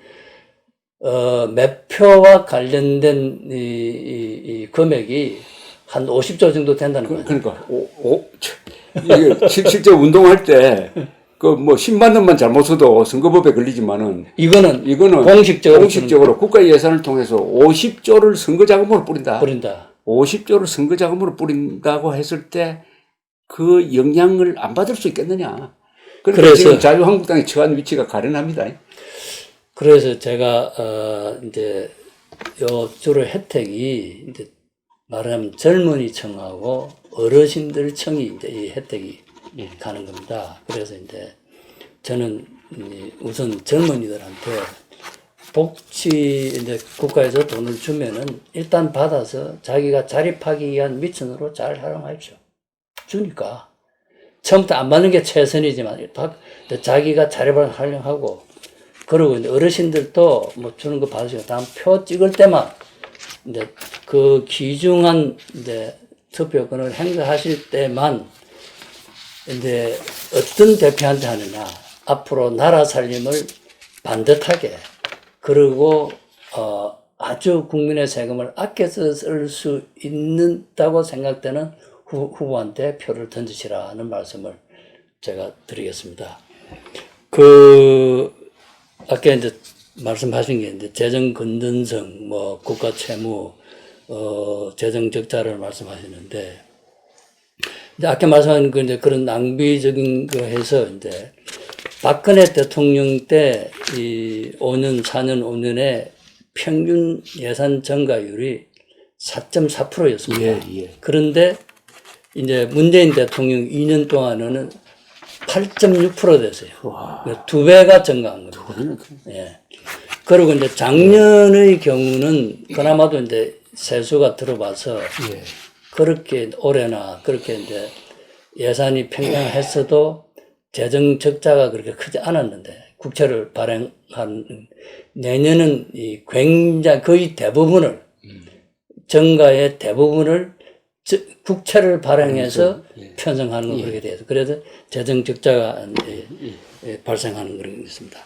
매표와 관련된 이 금액이 한 50조 정도 된다는 거예요. 그러니까 이게 실제 운동할 때 그 뭐 10만 원만 잘못 써도 선거법에 걸리지만은 이거는 공식적으로 국가 예산을 통해서 50조를 선거 자금으로 뿌린다. 50조를 선거 자금으로 뿌린다고 했을 때 그 영향을 안 받을 수 있겠느냐. 그래서 지금 자유한국당이 처한 위치가 가련합니다. 그래서 제가 이제 요 주로 혜택이 이제 말하자면 젊은이 층하고 어르신들 층이 이제 이 혜택이 가는 겁니다. 그래서 이제 저는 우선 젊은이들한테 복지 이제 국가에서 돈을 주면은 일단 받아서 자기가 자립하기 위한 미천으로 잘 활용하십시오. 주니까 처음부터 안 받는 게 최선이지만 자기가 자립을 활용하고 그리고 이제 어르신들도 뭐 주는 거 받으시고 다음 표 찍을 때만 이제 그 귀중한 이제 투표권을 행사하실 때만 이제 어떤 대표한테 하느냐 앞으로 나라 살림을 반듯하게 그리고 아주 국민의 세금을 아껴서 쓸 수 있는다고 생각되는 후보한테 표를 던지시라는 말씀을 제가 드리겠습니다. 아까 이제 말씀하신 게 이제 재정 건전성, 뭐 국가 채무, 재정 적자를 말씀하시는데, 이제 아까 말씀하신 이제 그런 낭비적인 거 해서 이제 박근혜 대통령 때 이 5년, 4년, 5년에 평균 예산 증가율이 4.4%였습니다. 그런데 이제 문재인 대통령 2년 동안은 8.6% 됐어요. 와. 2배가 증가한 겁니다. 예. 그리고 이제 작년의 경우는 그나마도 이제 세수가 들어봐서 예. 그렇게 올해나 그렇게 이제 예산이 평등했어도 재정 적자가 그렇게 크지 않았는데 국채를 발행한 내년은 이 굉장히 거의 대부분을 정가의 대부분을 국채를 발행해서 편성하는 건 그렇게 돼서 그래서 재정 적자가 발생하는 그런 게 있습니다.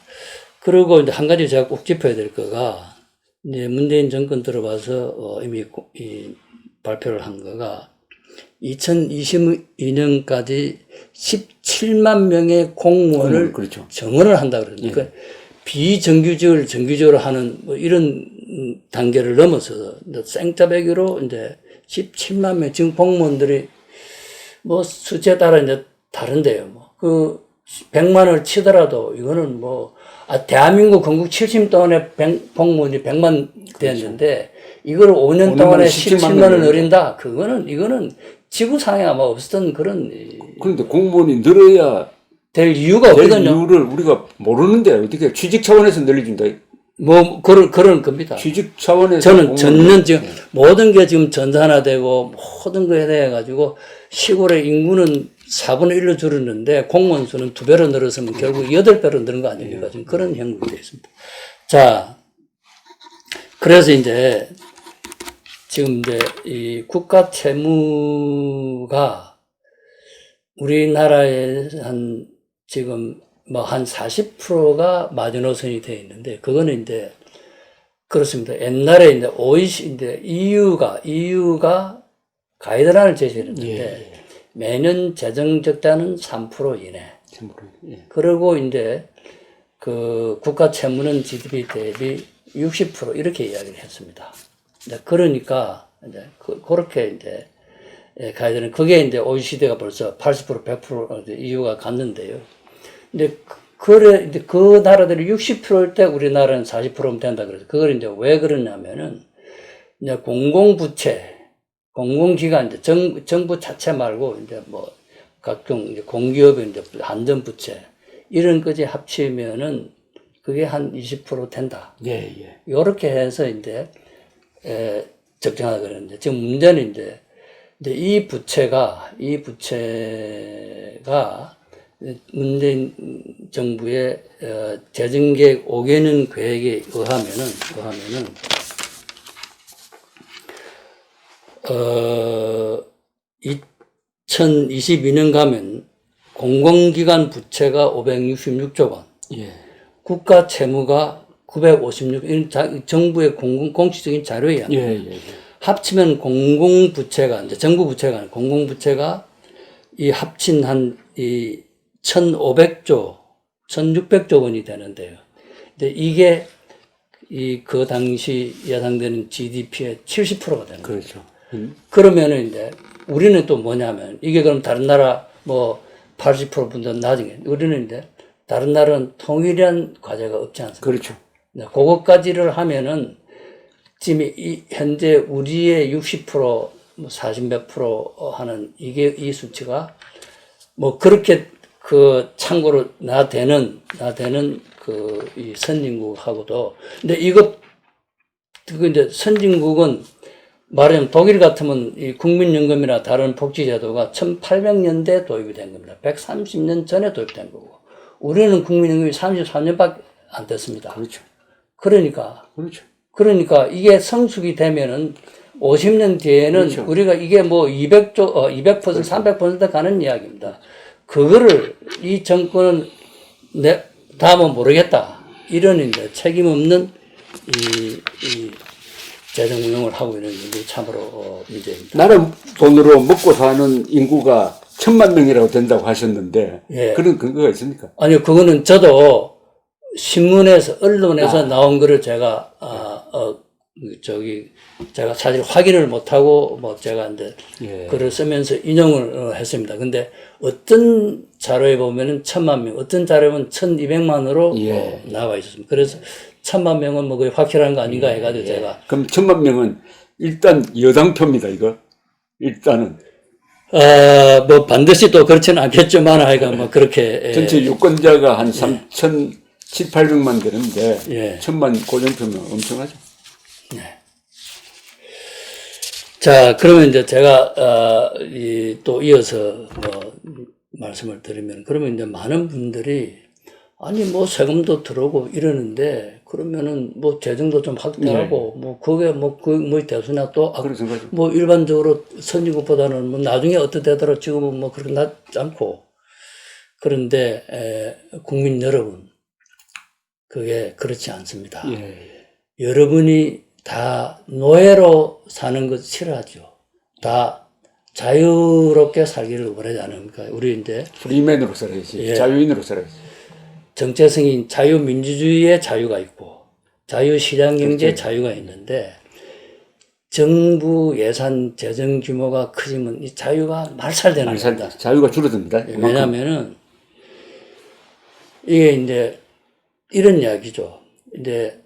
그리고 이제 한 가지 제가 꼭 짚어야 될 거가 이제 문재인 정권 들어봐서 이미 발표를 한 거가 2022년까지 17만 명의 공무원을 그렇죠. 정원을 한다 그러니까 비정규직을 정규직으로 하는 뭐 이런 단계를 넘어서 생짜배기로 이제 17만 명 지금 공무원들이 뭐 수치에 따라 이제 다른데요. 뭐 그 100만을 치더라도 이거는 뭐 대한민국 건국 70년 동안에 공무원이 100만 됐는데 이걸 5년 동안에 17만을 늘린다. 이거는 지구상에 아마 없었던 그런. 그런데 공무원이 늘어야 될 이유가 될 없거든요. 이유를 우리가 모르는데 어떻게 취직 차원에서 늘려준다. 뭐 그런 겁니다. 취직 차원에서 저는 전년 지금 모든 게 지금 전산화되고 모든 거에 대해 가지고 시골의 인구는 4분의 1로 줄었는데 공무원 수는 2배로 늘었으면 결국 8배로 늘은 거 아닙니까? 지금 그런 형국이 되어 있습니다. 자, 그래서 이제 지금 이제 이 국가 채무가 우리나라에 지금 뭐 한 40%가 마지노선이 되어 있는데 그거는 이제 그렇습니다. 옛날에 이제 OECD EU가 가이드라인을 제시했는데 매년 재정 적자는 3% 이내. 그리고 이제 그 국가 채무는 GDP 대비 60% 이렇게 이야기를 했습니다. 그러니까 이제 그렇게 이제 가이드는 그게 이제 OECD가 벌써 80% 100% EU가 갔는데요. 근데 이제 그 나라들이 60%일 때 우리나라는 40%면 된다 그래서 그걸 이제 왜 그러냐면은 이제 공공부채, 공공기관 이제 정부 자체 말고 이제 뭐 각종 이제 공기업의 이제 안전부채 이런 것이 합치면은 그게 한 20% 된다. 요렇게 해서 이제 적정하다 그러는데 지금 문제는 이제 이 부채가 문재인 정부의 재정계획 5개년 계획에 의하면은 2022년 가면 공공기관 부채가 566조 원, 국가 채무가 956, 정부의 공식적인 자료야. 합치면 공공부채가 이제 정부 부채가 아니라 공공부채가 이 합친 이 1,500조, 1,600조 원이 되는데요. 근데 이게 그 당시 예상되는 GDP의 70%가 되는 거죠. 그렇죠. 그러면은 이제 우리는 또 뭐냐면 이게 그럼 다른 나라 뭐 80%보다 나중에 우리는 이제 다른 나라는 통일한 과제가 없지 않습니까? 그렇죠. 그것까지를 하면은 지금 현재 우리의 60%, 40몇 프로 하는 이 수치가 뭐 그렇게 참고로 나되는 이 선진국하고도 근데 이제 선진국은 말하자면 독일 같으면 이 국민연금이나 다른 복지제도가 1800년대 도입이 된 겁니다. 130년 전에 도입된 거고 우리는 국민연금이 34년밖에 안 됐습니다. 그렇죠. 그러니까 이게 성숙이 되면은 50년 뒤에는 우리가 이게 뭐 200%, 300% 가는 이야기입니다. 그거를 이 정권은 다음은 모르겠다. 이런 이제 책임 없는 이 재정 운영을 하고 있는 게 참으로 문제입니다. 나라 돈으로 먹고 사는 인구가 1,000만 명이라고 된다고 하셨는데 그런 근거가 있습니까? 아니요, 그거는 저도 신문에서 언론에서 나온 거를 제가 제가 사실 확인을 못하고 뭐 제가 이제 글을 쓰면서 인용을 했습니다. 근데 어떤 자료에 보면은 1,000만 명, 어떤 자료에 보면 1,200만으로 나와 있었습니다. 그래서 1,000만 명은 뭐 거의 확실한 거 아닌가 해가지고 제가. 그럼 1,000만 명은 일단 여당표입니다, 이거. 일단은. 뭐 반드시 또 그렇지는 않겠지만 하여간 뭐 그렇게 전체 유권자가 한 3,700~800만 되는데 예. 1,000만 고정표면 엄청나죠. 자, 그러면 이제 제가 또 이어서 뭐 말씀을 드리면, 그러면 이제 많은 분들이 아니 뭐 세금도 들어오고 이러는데 그러면은 뭐 재정도 좀 확대하고 뭐 그게 뭐 대수냐 또 그래서 뭐 일반적으로 선진국보다는 뭐 나중에 어떻게 되더라도 지금은 뭐 그렇게 낮지 않고, 그런데 국민 여러분, 그게 그렇지 않습니다. 예. 여러분이 다 노예로 사는 것 싫어하죠. 다 자유롭게 살기를 원하지 않습니까? 우리 이제 프리맨으로 살아야지. 예. 자유인으로 살아야지. 정체성인 자유민주주의의 자유가 있고 자유시장경제의 자유가 있는데, 정부 예산 재정 규모가 커지면 이 자유가 말살되는 겁니다. 자유가 줄어듭니다. 왜냐하면은 이게 이제 이런 이야기죠. 이제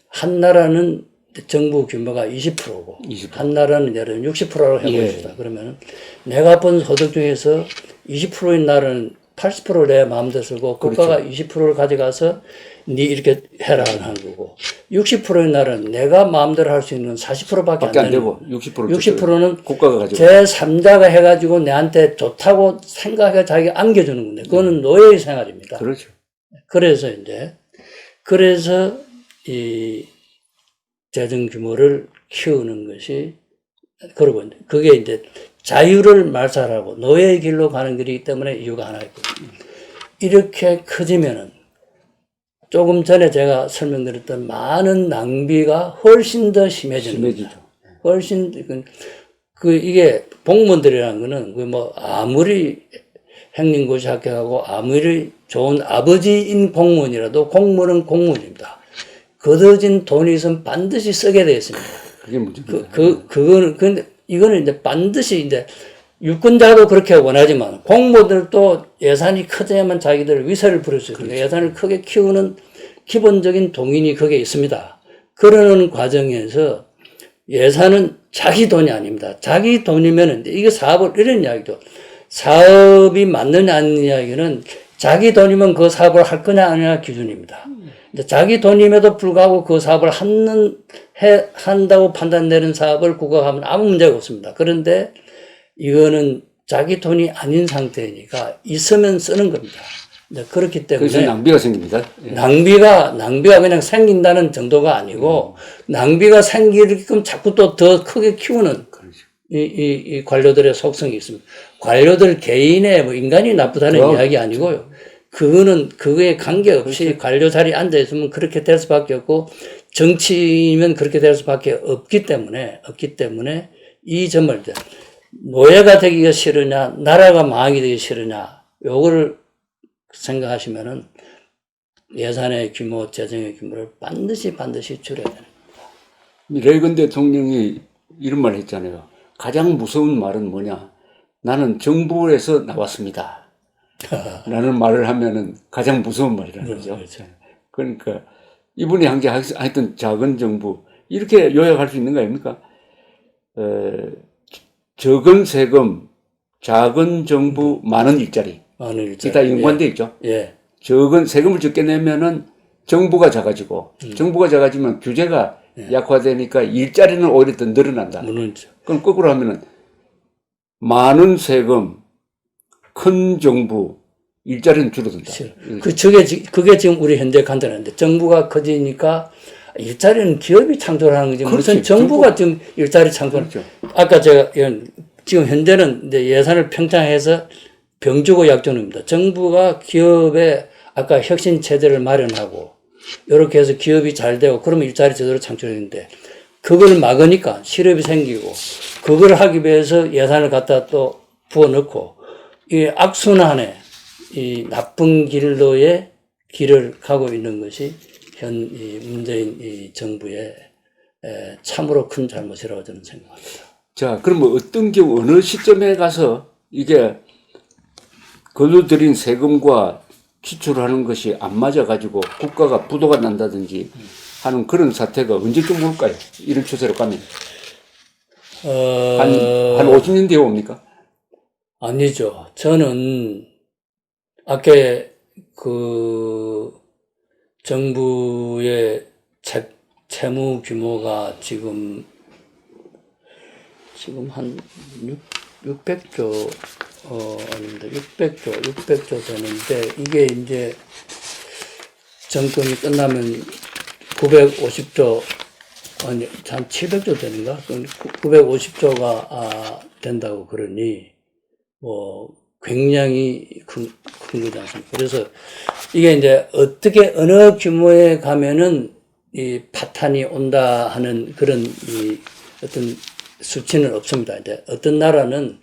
한 나라는 정부 규모가 20%고 20%. 한 나라는 예를 들면 60%로 해봅시다. 예. 그러면은 내가 번 소득 중에서 20%인 나라는 80%를 내 마음대로 쓰고 국가가 그렇죠. 20%를 가져가서 네 이렇게 해라 하는 거고, 60%인 나라는 내가 마음대로 할 수 있는 40%밖에 안 밖에 안 되는 되고 거고, 60%는 국가가 가지고 제3자가 해가지고 내한테 좋다고 생각해 자기가 안겨주는 건데, 그거는 노예의 생활입니다. 그렇죠. 그래서 이 재정 규모를 키우는 것이, 그러고 그게 이제 자유를 말살하고 노예의 길로 가는 길이기 때문에 이유가 하나 있거든요. 이렇게 커지면은 조금 전에 제가 설명드렸던 많은 낭비가 훨씬 더 심해지는 겁니다. 훨씬 이게 공무원들이라는 거는 그 뭐 아무리 행정고시 합격하고 아무리 좋은 아버지인 공무원이라도 공무원은 공무원입니다. 걷어진 돈이 있으면 반드시 쓰게 되어 있습니다. 그게 문제입니다. 근데 이거는 이제 반드시 이제 유권자도 그렇게 원하지만 공무원들도 예산이 커져야만 자기들 위세를 부릴 수 있습니다. 예산을 크게 키우는 기본적인 동인이 거기에 있습니다. 그러는 과정에서 예산은 자기 돈이 아닙니다. 자기 돈이면은 이게 사업을 이런 이야기죠. 사업이 맞느냐 안 이야기는 자기 돈이면 그 사업을 할 거냐 안 하냐 기준입니다. 자기 돈임에도 불구하고 그 사업을 한다고 판단되는 사업을 국가가 하면 아무 문제가 없습니다. 그런데 이거는 자기 돈이 아닌 상태니까 있으면 쓰는 겁니다. 그렇기 때문에 그래서 낭비가 생깁니다. 예. 낭비가 그냥 생긴다는 정도가 아니고 낭비가 생기게끔 자꾸 또 더 크게 키우는 이 관료들의 속성이 있습니다. 관료들 개인의 뭐 인간이 나쁘다는 이야기 아니고요. 그거에 관계없이 관료 자리에 앉아 있으면 그렇게 될 수밖에 없고, 정치면 그렇게 될 수밖에 없기 때문에 이 점을 이제 노예가 되기가 싫으냐, 나라가 망하게 되기 싫으냐, 요거를 생각하시면은 예산의 규모, 재정의 규모를 반드시 줄여야 됩니다. 레이건 대통령이 이런 말 했잖아요. 가장 무서운 말은 뭐냐? 나는 정부에서 나왔습니다. 라는 말을 하면은 가장 무서운 말이라는 거죠. 그렇죠. 그러니까 이분이 하여튼 작은 정부, 이렇게 요약할 수 있는 거 아닙니까? 적은 세금, 작은 정부, 많은 일자리. 이게 다 연관되어 있죠. 예. 적은 세금을 적게 내면은 정부가 작아지고, 정부가 작아지면 규제가 약화되니까 일자리는 오히려 더 늘어난다. 물론이죠. 그럼 거꾸로 하면은 많은 세금, 큰 정부, 일자리는 줄어든다. 그게 지금 우리 현재 간단한데, 정부가 커지니까 일자리는 기업이 창조하는 거지. 무슨 정부가 지금 일자리 창조하는. 그렇죠. 아까 제가 지금 현재는 이제 예산을 평창해서 병주고 약존입니다. 정부가 기업에 아까 혁신 체제를 마련하고 이렇게 해서 기업이 잘 되고 그러면 일자리 제대로 창출했는데, 그걸 막으니까 실업이 생기고, 그걸 하기 위해서 예산을 갖다 또 부어넣고, 이 악순환의 이 나쁜 길로의 길을 가고 있는 것이 이 문재인 이 정부의 참으로 큰 잘못이라고 저는 생각합니다. 자, 그러면 어떤 경우 어느 시점에 가서 이게 거둬들인 세금과 지출하는 것이 안 맞아가지고 국가가 부도가 난다든지 하는 그런 사태가 언제쯤 올까요? 이런 추세로 가면 한 50년 뒤에 옵니까? 아니죠. 저는 아까 그 정부의 채무 규모가 지금 한 600조 아닌데 600조 되는데 이게 이제 정권이 끝나면 950조 아니 한 700조 되는가? 950조가 된다고 그러니 뭐 굉장히 큰 거지 않습니까? 그래서 이게 이제 어떻게 어느 규모에 가면은 이 파탄이 온다 하는 그런 이 어떤 수치는 없습니다. 이제 어떤 나라는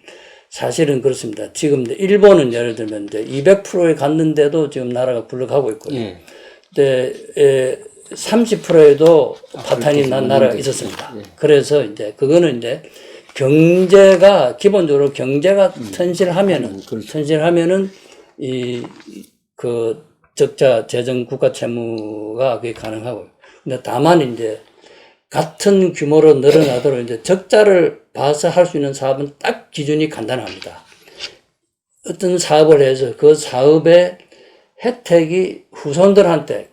사실은 그렇습니다. 지금 일본은 예를 들면 이제 200%에 갔는데도 지금 나라가 굴러가고 있거든요. 예. 근데 30%에도 파탄이 난 나라가 있었습니다. 예. 그래서 이제 그거는 이제 경제가 기본적으로 경제가 튼실하면은 그렇죠. 튼실하면은 그 적자 재정 국가 채무가 그게 가능하고요. 근데 다만 이제 같은 규모로 늘어나도록 이제 적자를 봐서 할 수 있는 사업은 딱 기준이 간단합니다. 어떤 사업을 해서 그 사업의 혜택이 후손들한테,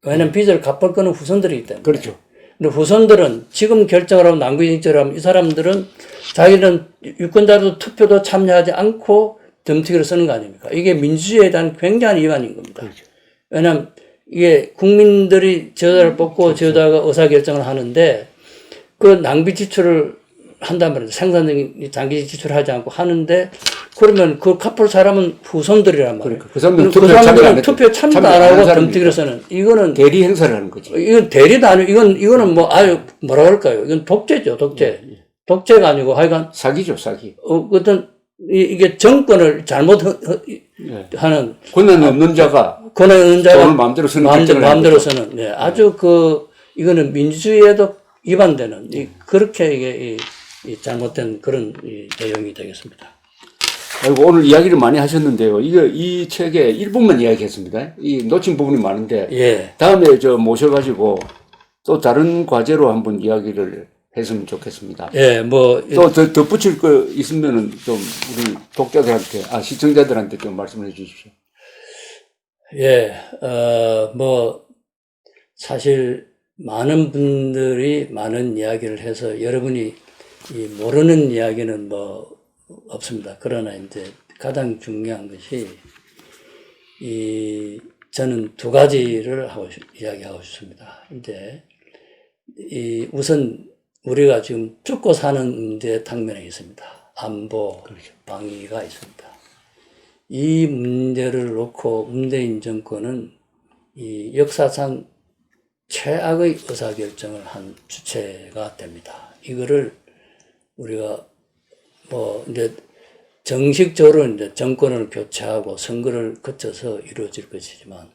왜냐면 빚을 갚을 거는 후손들이기 때문에. 그렇죠. 근데 후손들은 지금 결정을 하고 낭비정책을 하면 이 사람들은 자기는 유권자도 투표도 참여하지 않고 덤튀기를 쓰는 거 아닙니까? 이게 민주주의에 대한 굉장한 위반인 겁니다. 그렇죠. 왜냐면 이게 국민들이 지도자를 뽑고 지도자가 의사결정을 하는데 그 낭비 지출을 한단 말이에요. 생산적인 장기 지출하지 않고 하는데 그러면 그 갚을 사람은 후손들이란 말이에요. 그러니까 그 사람들은 그 사람들은 투표 참여도 안 하고 덤튀기를 쓰는 이거는 대리 행사를 하는 거지. 이건 대리도 아니고 이거는 뭐 아유 뭐라 그럴까요? 이건 독재죠, 독재. 독재가 아니고 하여간 사기죠, 사기. 어떤 이게 정권을 하는 권한 없는 자가 권한 없는 자가 돈을 마음대로 쓰는 결정을 하는 마음대로 거죠. 쓰는 아주 이거는 민주주의에도 위반되는 그렇게 이게 이 잘못된 그런 내용이 되겠습니다. 아이고, 오늘 이야기를 많이 하셨는데요. 이 책에 일부만 이야기했습니다. 이 놓친 부분이 많은데 예. 다음에 모셔가지고 또 다른 과제로 한번 이야기를 했으면 좋겠습니다. 예, 뭐 또 덧붙일 거 있으면은 좀 우리 독자들한테, 시청자들한테 좀 말씀해 주십시오. 예, 뭐 사실 많은 분들이 많은 이야기를 해서 여러분이 모르는 이야기는 뭐 없습니다. 그러나 이제 가장 중요한 것이 저는 두 가지를 이야기하고 싶습니다. 이제 우선 우리가 지금 죽고 사는 문제 당면에 있습니다. 안보, 방위가 있습니다. 이 문제를 놓고 문재인 정권은 이 역사상 최악의 의사결정을 한 주체가 됩니다. 이거를 우리가 이제 정식적으로 이제 정권을 교체하고 선거를 거쳐서 이루어질 것이지만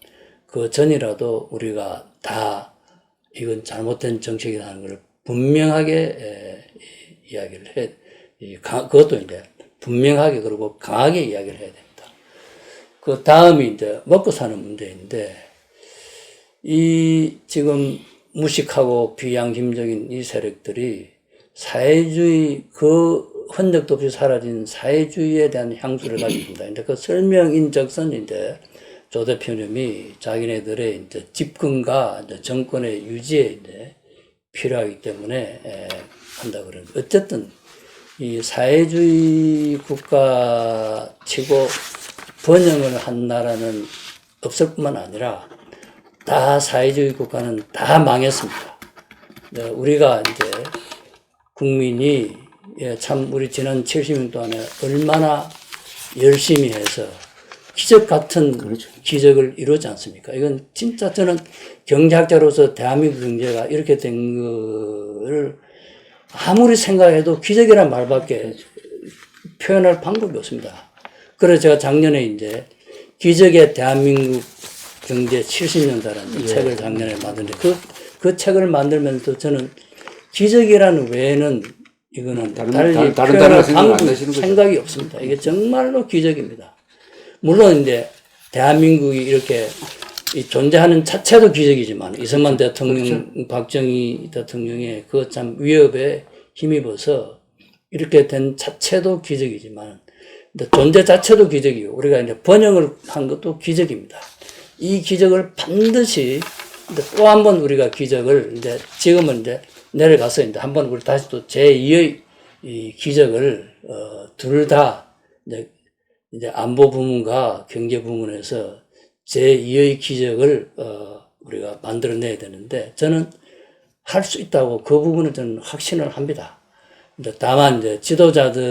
그 전이라도 우리가 다 이건 잘못된 정책이라는 걸 분명하게 이야기를 그것도 이제 분명하게 그리고 강하게 이야기를 해야 됩니다. 그 다음이 이제 먹고 사는 문제인데 지금 무식하고 비양심적인 이 세력들이 사회주의 흔적도 없이 사라진 사회주의에 대한 향수를 가지고 있습니다. 근데 그 설명인즉슨 이제 조 대표님이 자기네들의 이제 집권과 이제 정권의 유지에 이제 필요하기 때문에 한다 그러는. 어쨌든 이 사회주의 국가 치고 번영을 한 나라는 없을 뿐만 아니라 다 사회주의 국가는 다 망했습니다. 우리가 이제 국민이 참 우리 지난 70년 동안에 얼마나 열심히 해서 기적 같은 기적을 이루지 않습니까? 이건 진짜 저는 경제학자로서 대한민국 경제가 이렇게 된 거를 아무리 생각해도 기적이란 말밖에 표현할 방법이 없습니다. 그래서 제가 작년에 이제 기적의 대한민국 경제 70년대라는 책을 작년에 만드는데 그 책을 만들면서 저는 기적이라는 외에는 이거는 달리 표현할 생각이 없습니다. 이게 정말로 기적입니다. 물론 이제 대한민국이 이렇게 존재하는 자체도 기적이지만 이승만 대통령, 박정희 대통령의 그 참 위협에 힘입어서 이렇게 된 자체도 기적이지만 근데 존재 자체도 기적이고 우리가 이제 번영을 한 것도 기적입니다. 이 기적을 반드시 또 한 번 우리가 기적을 이제 지금은 이제 내려가서 이제 한번 우리 다시 또 제2의 이 기적을 둘 다 이제 안보 부문과 경제 부문에서 제2의 기적을 우리가 만들어내야 되는데 저는 할 수 있다고 그 부분은 저는 확신을 합니다. 다만 이제 지도자들이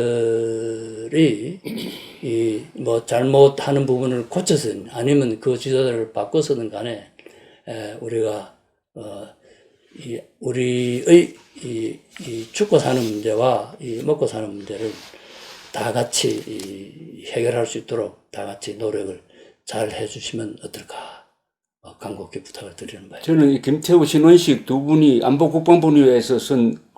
이 뭐 잘못하는 부분을 고쳐서든 아니면 그 지도자를 바꿔서든 간에 우리가 우리의 이 죽고 사는 문제와 이 먹고 사는 문제를 다 같이 해결할 수 있도록 다 같이 노력을 잘 해주시면 어떨까 간곡히 부탁을 드리는 바입니다. 저는 이 김태우 신원식 두 분이 안보국방본위에서 쓴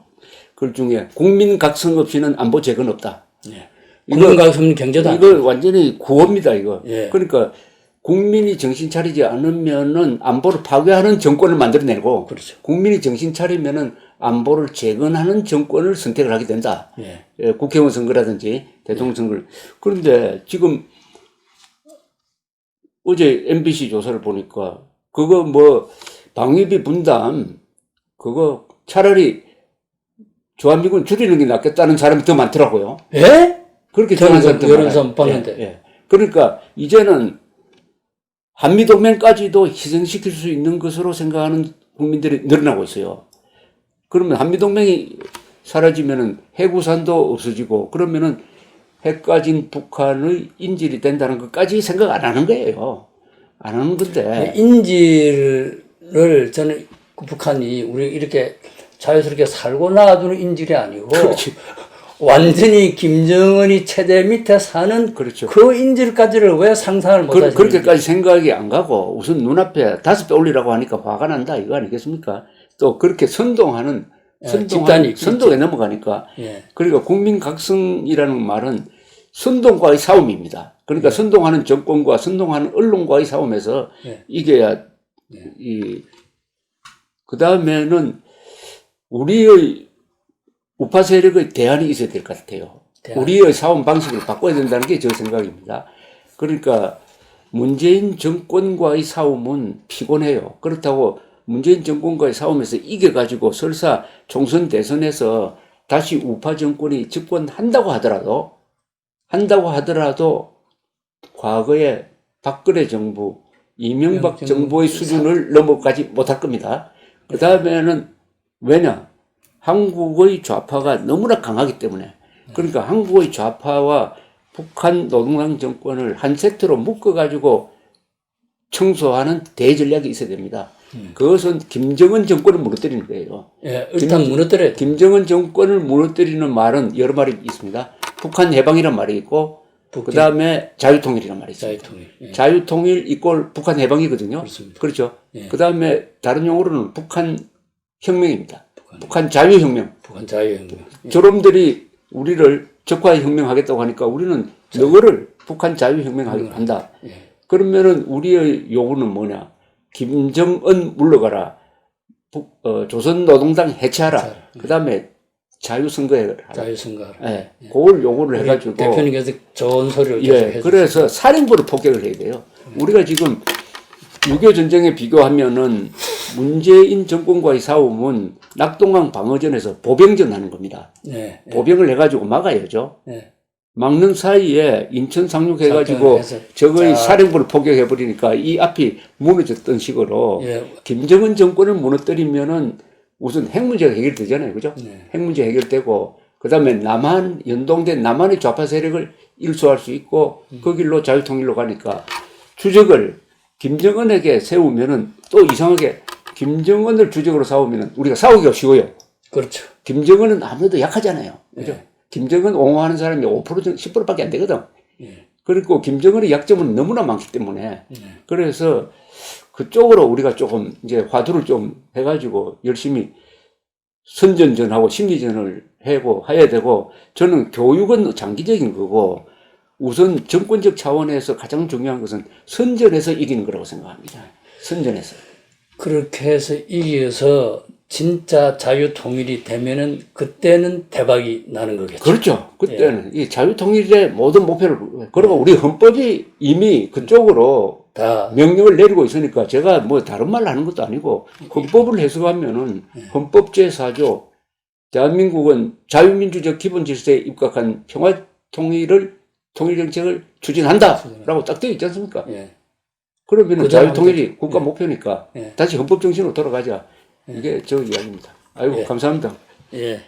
글 중에 국민 각성 없이는 안보 재건 없다. 예. 국민 각성 경제도 안 이거 완전히 구호입니다, 이거. 예. 그러니까 국민이 정신 차리지 않으면은 안보를 파괴하는 정권을 만들어내고, 그렇죠. 국민이 정신 차리면은 안보를 재건하는 정권을 선택을 하게 된다. 예. 국회의원 선거라든지 대통령 선거를. 그런데 지금 어제 MBC 조사를 보니까 그거 뭐 방위비 분담 그거 차라리 주한미군 줄이는 게 낫겠다는 사람이 더 많더라고요. 예? 그렇게 저는 생각하는 사람도 여러 많아요. 사람 봤는데. 예. 그러니까 이제는 한미동맹까지도 희생시킬 수 있는 것으로 생각하는 국민들이 늘어나고 있어요. 그러면 한미동맹이 사라지면은 해구산도 없어지고 그러면은 핵 가진 북한의 인질이 된다는 것까지 생각 안 하는 거예요. 안 하는 건데. 인질을 저는 북한이 우리 이렇게 자유스럽게 살고 놔두는 인질이 아니고 그렇지. 완전히 김정은이 체제 밑에 사는 그렇죠. 그 인질까지를 왜 상상을 못 하시는지. 그렇게까지 생각이 안 가고 우선 눈앞에 5배 올리라고 하니까 화가 난다 이거 아니겠습니까? 또 그렇게 선동에 넘어가니까. 예. 그러니까 국민각성이라는 말은 선동과의 싸움입니다. 그러니까 선동하는 정권과 선동하는 언론과의 싸움에서 이겨야 그 다음에는 우리의 우파 세력의 대안이 있어야 될 것 같아요. 우리의 싸움 방식을 바꿔야 된다는 게 제 생각입니다. 그러니까 문재인 정권과의 싸움은 피곤해요. 그렇다고 문재인 정권과의 싸움에서 이겨가지고 설사 총선 대선에서 다시 우파 정권이 집권한다고 하더라도 과거에 박근혜 정부, 이명박 정부의 수준을 넘어가지 못할 겁니다. 그 다음에는 왜냐? 한국의 좌파가 너무나 강하기 때문에. 그러니까 한국의 좌파와 북한 노동당 정권을 한 세트로 묶어가지고 청소하는 대전략이 있어야 됩니다. 그것은 김정은 정권을 무너뜨리는 거예요. 예, 일단 무너뜨려야 돼요. 김정은 정권을 무너뜨리는 말은 여러 말이 있습니다. 북한 해방이란 말이 있고, 그 다음에 자유통일이란 말이 있습니다. 자유통일 이꼴 북한 해방이거든요. 그렇습니다. 그렇죠. 예. 그 다음에 다른 용어로는 북한 혁명입니다. 북한 자유혁명. 북한 자유혁명. 저놈들이 우리를 적화혁명 하겠다고 하니까 우리는 너거를 북한 자유혁명 한다. 그러면은 우리의 요구는 뭐냐? 김정은 물러가라. 조선노동당 해체하라. 그 다음에 자유선거해라. 자유선거하라. 예. 그걸 요구를 해가지고. 대표님께서 좋은 소리를 계속 예. 해주세요. 그래서 사령부를 폭격을 해야 돼요. 우리가 지금 6.25 전쟁에 비교하면은 문재인 정권과의 싸움은 낙동강 방어전에서 보병전 하는 겁니다. 네. 보병을 해가지고 막아야죠. 네. 막는 사이에 인천 상륙해가지고 저거의 사령부를 폭격해버리니까 이 앞이 무너졌던 식으로 김정은 정권을 무너뜨리면은 우선 핵 문제가 해결되잖아요. 그죠? 핵 문제 해결되고 그 다음에 남한, 연동된 남한의 좌파 세력을 일소할 수 있고 그 길로 자유통일로 가니까 주적을 김정은에게 세우면은 또 이상하게 김정은을 주적으로 싸우면은 우리가 싸우기가 쉬워요. 그렇죠. 김정은은 아무래도 약하잖아요. 그죠? 김정은 옹호하는 사람이 5% 10%밖에 안 되거든. 그리고 김정은의 약점은 너무나 많기 때문에 그래서 그쪽으로 우리가 조금 이제 화두를 좀 해가지고 열심히 선전전하고 심리전을 하고 해야 되고 저는 교육은 장기적인 거고 우선 정권적 차원에서 가장 중요한 것은 선전해서 이기는 거라고 생각합니다. 선전해서. 그렇게 해서 이겨서 진짜 자유통일이 되면은 그때는 대박이 나는 거겠죠. 그렇죠. 그때는 이 자유통일의 모든 목표를, 그리고 우리 헌법이 이미 그쪽으로 다 명령을 내리고 있으니까 제가 뭐 다른 말 하는 것도 아니고 헌법을 해석하면은 헌법 제4조 대한민국은 자유민주적 기본 질서에 입각한 평화 통일을 통일 정책을 추진한다라고 딱 되어 있지 않습니까? 예. 그러면 자유통일이 국가 예. 목표니까 예. 다시 헌법 정신으로 돌아가자. 이게 저 이야기입니다. 아이고 예. 감사합니다. 예.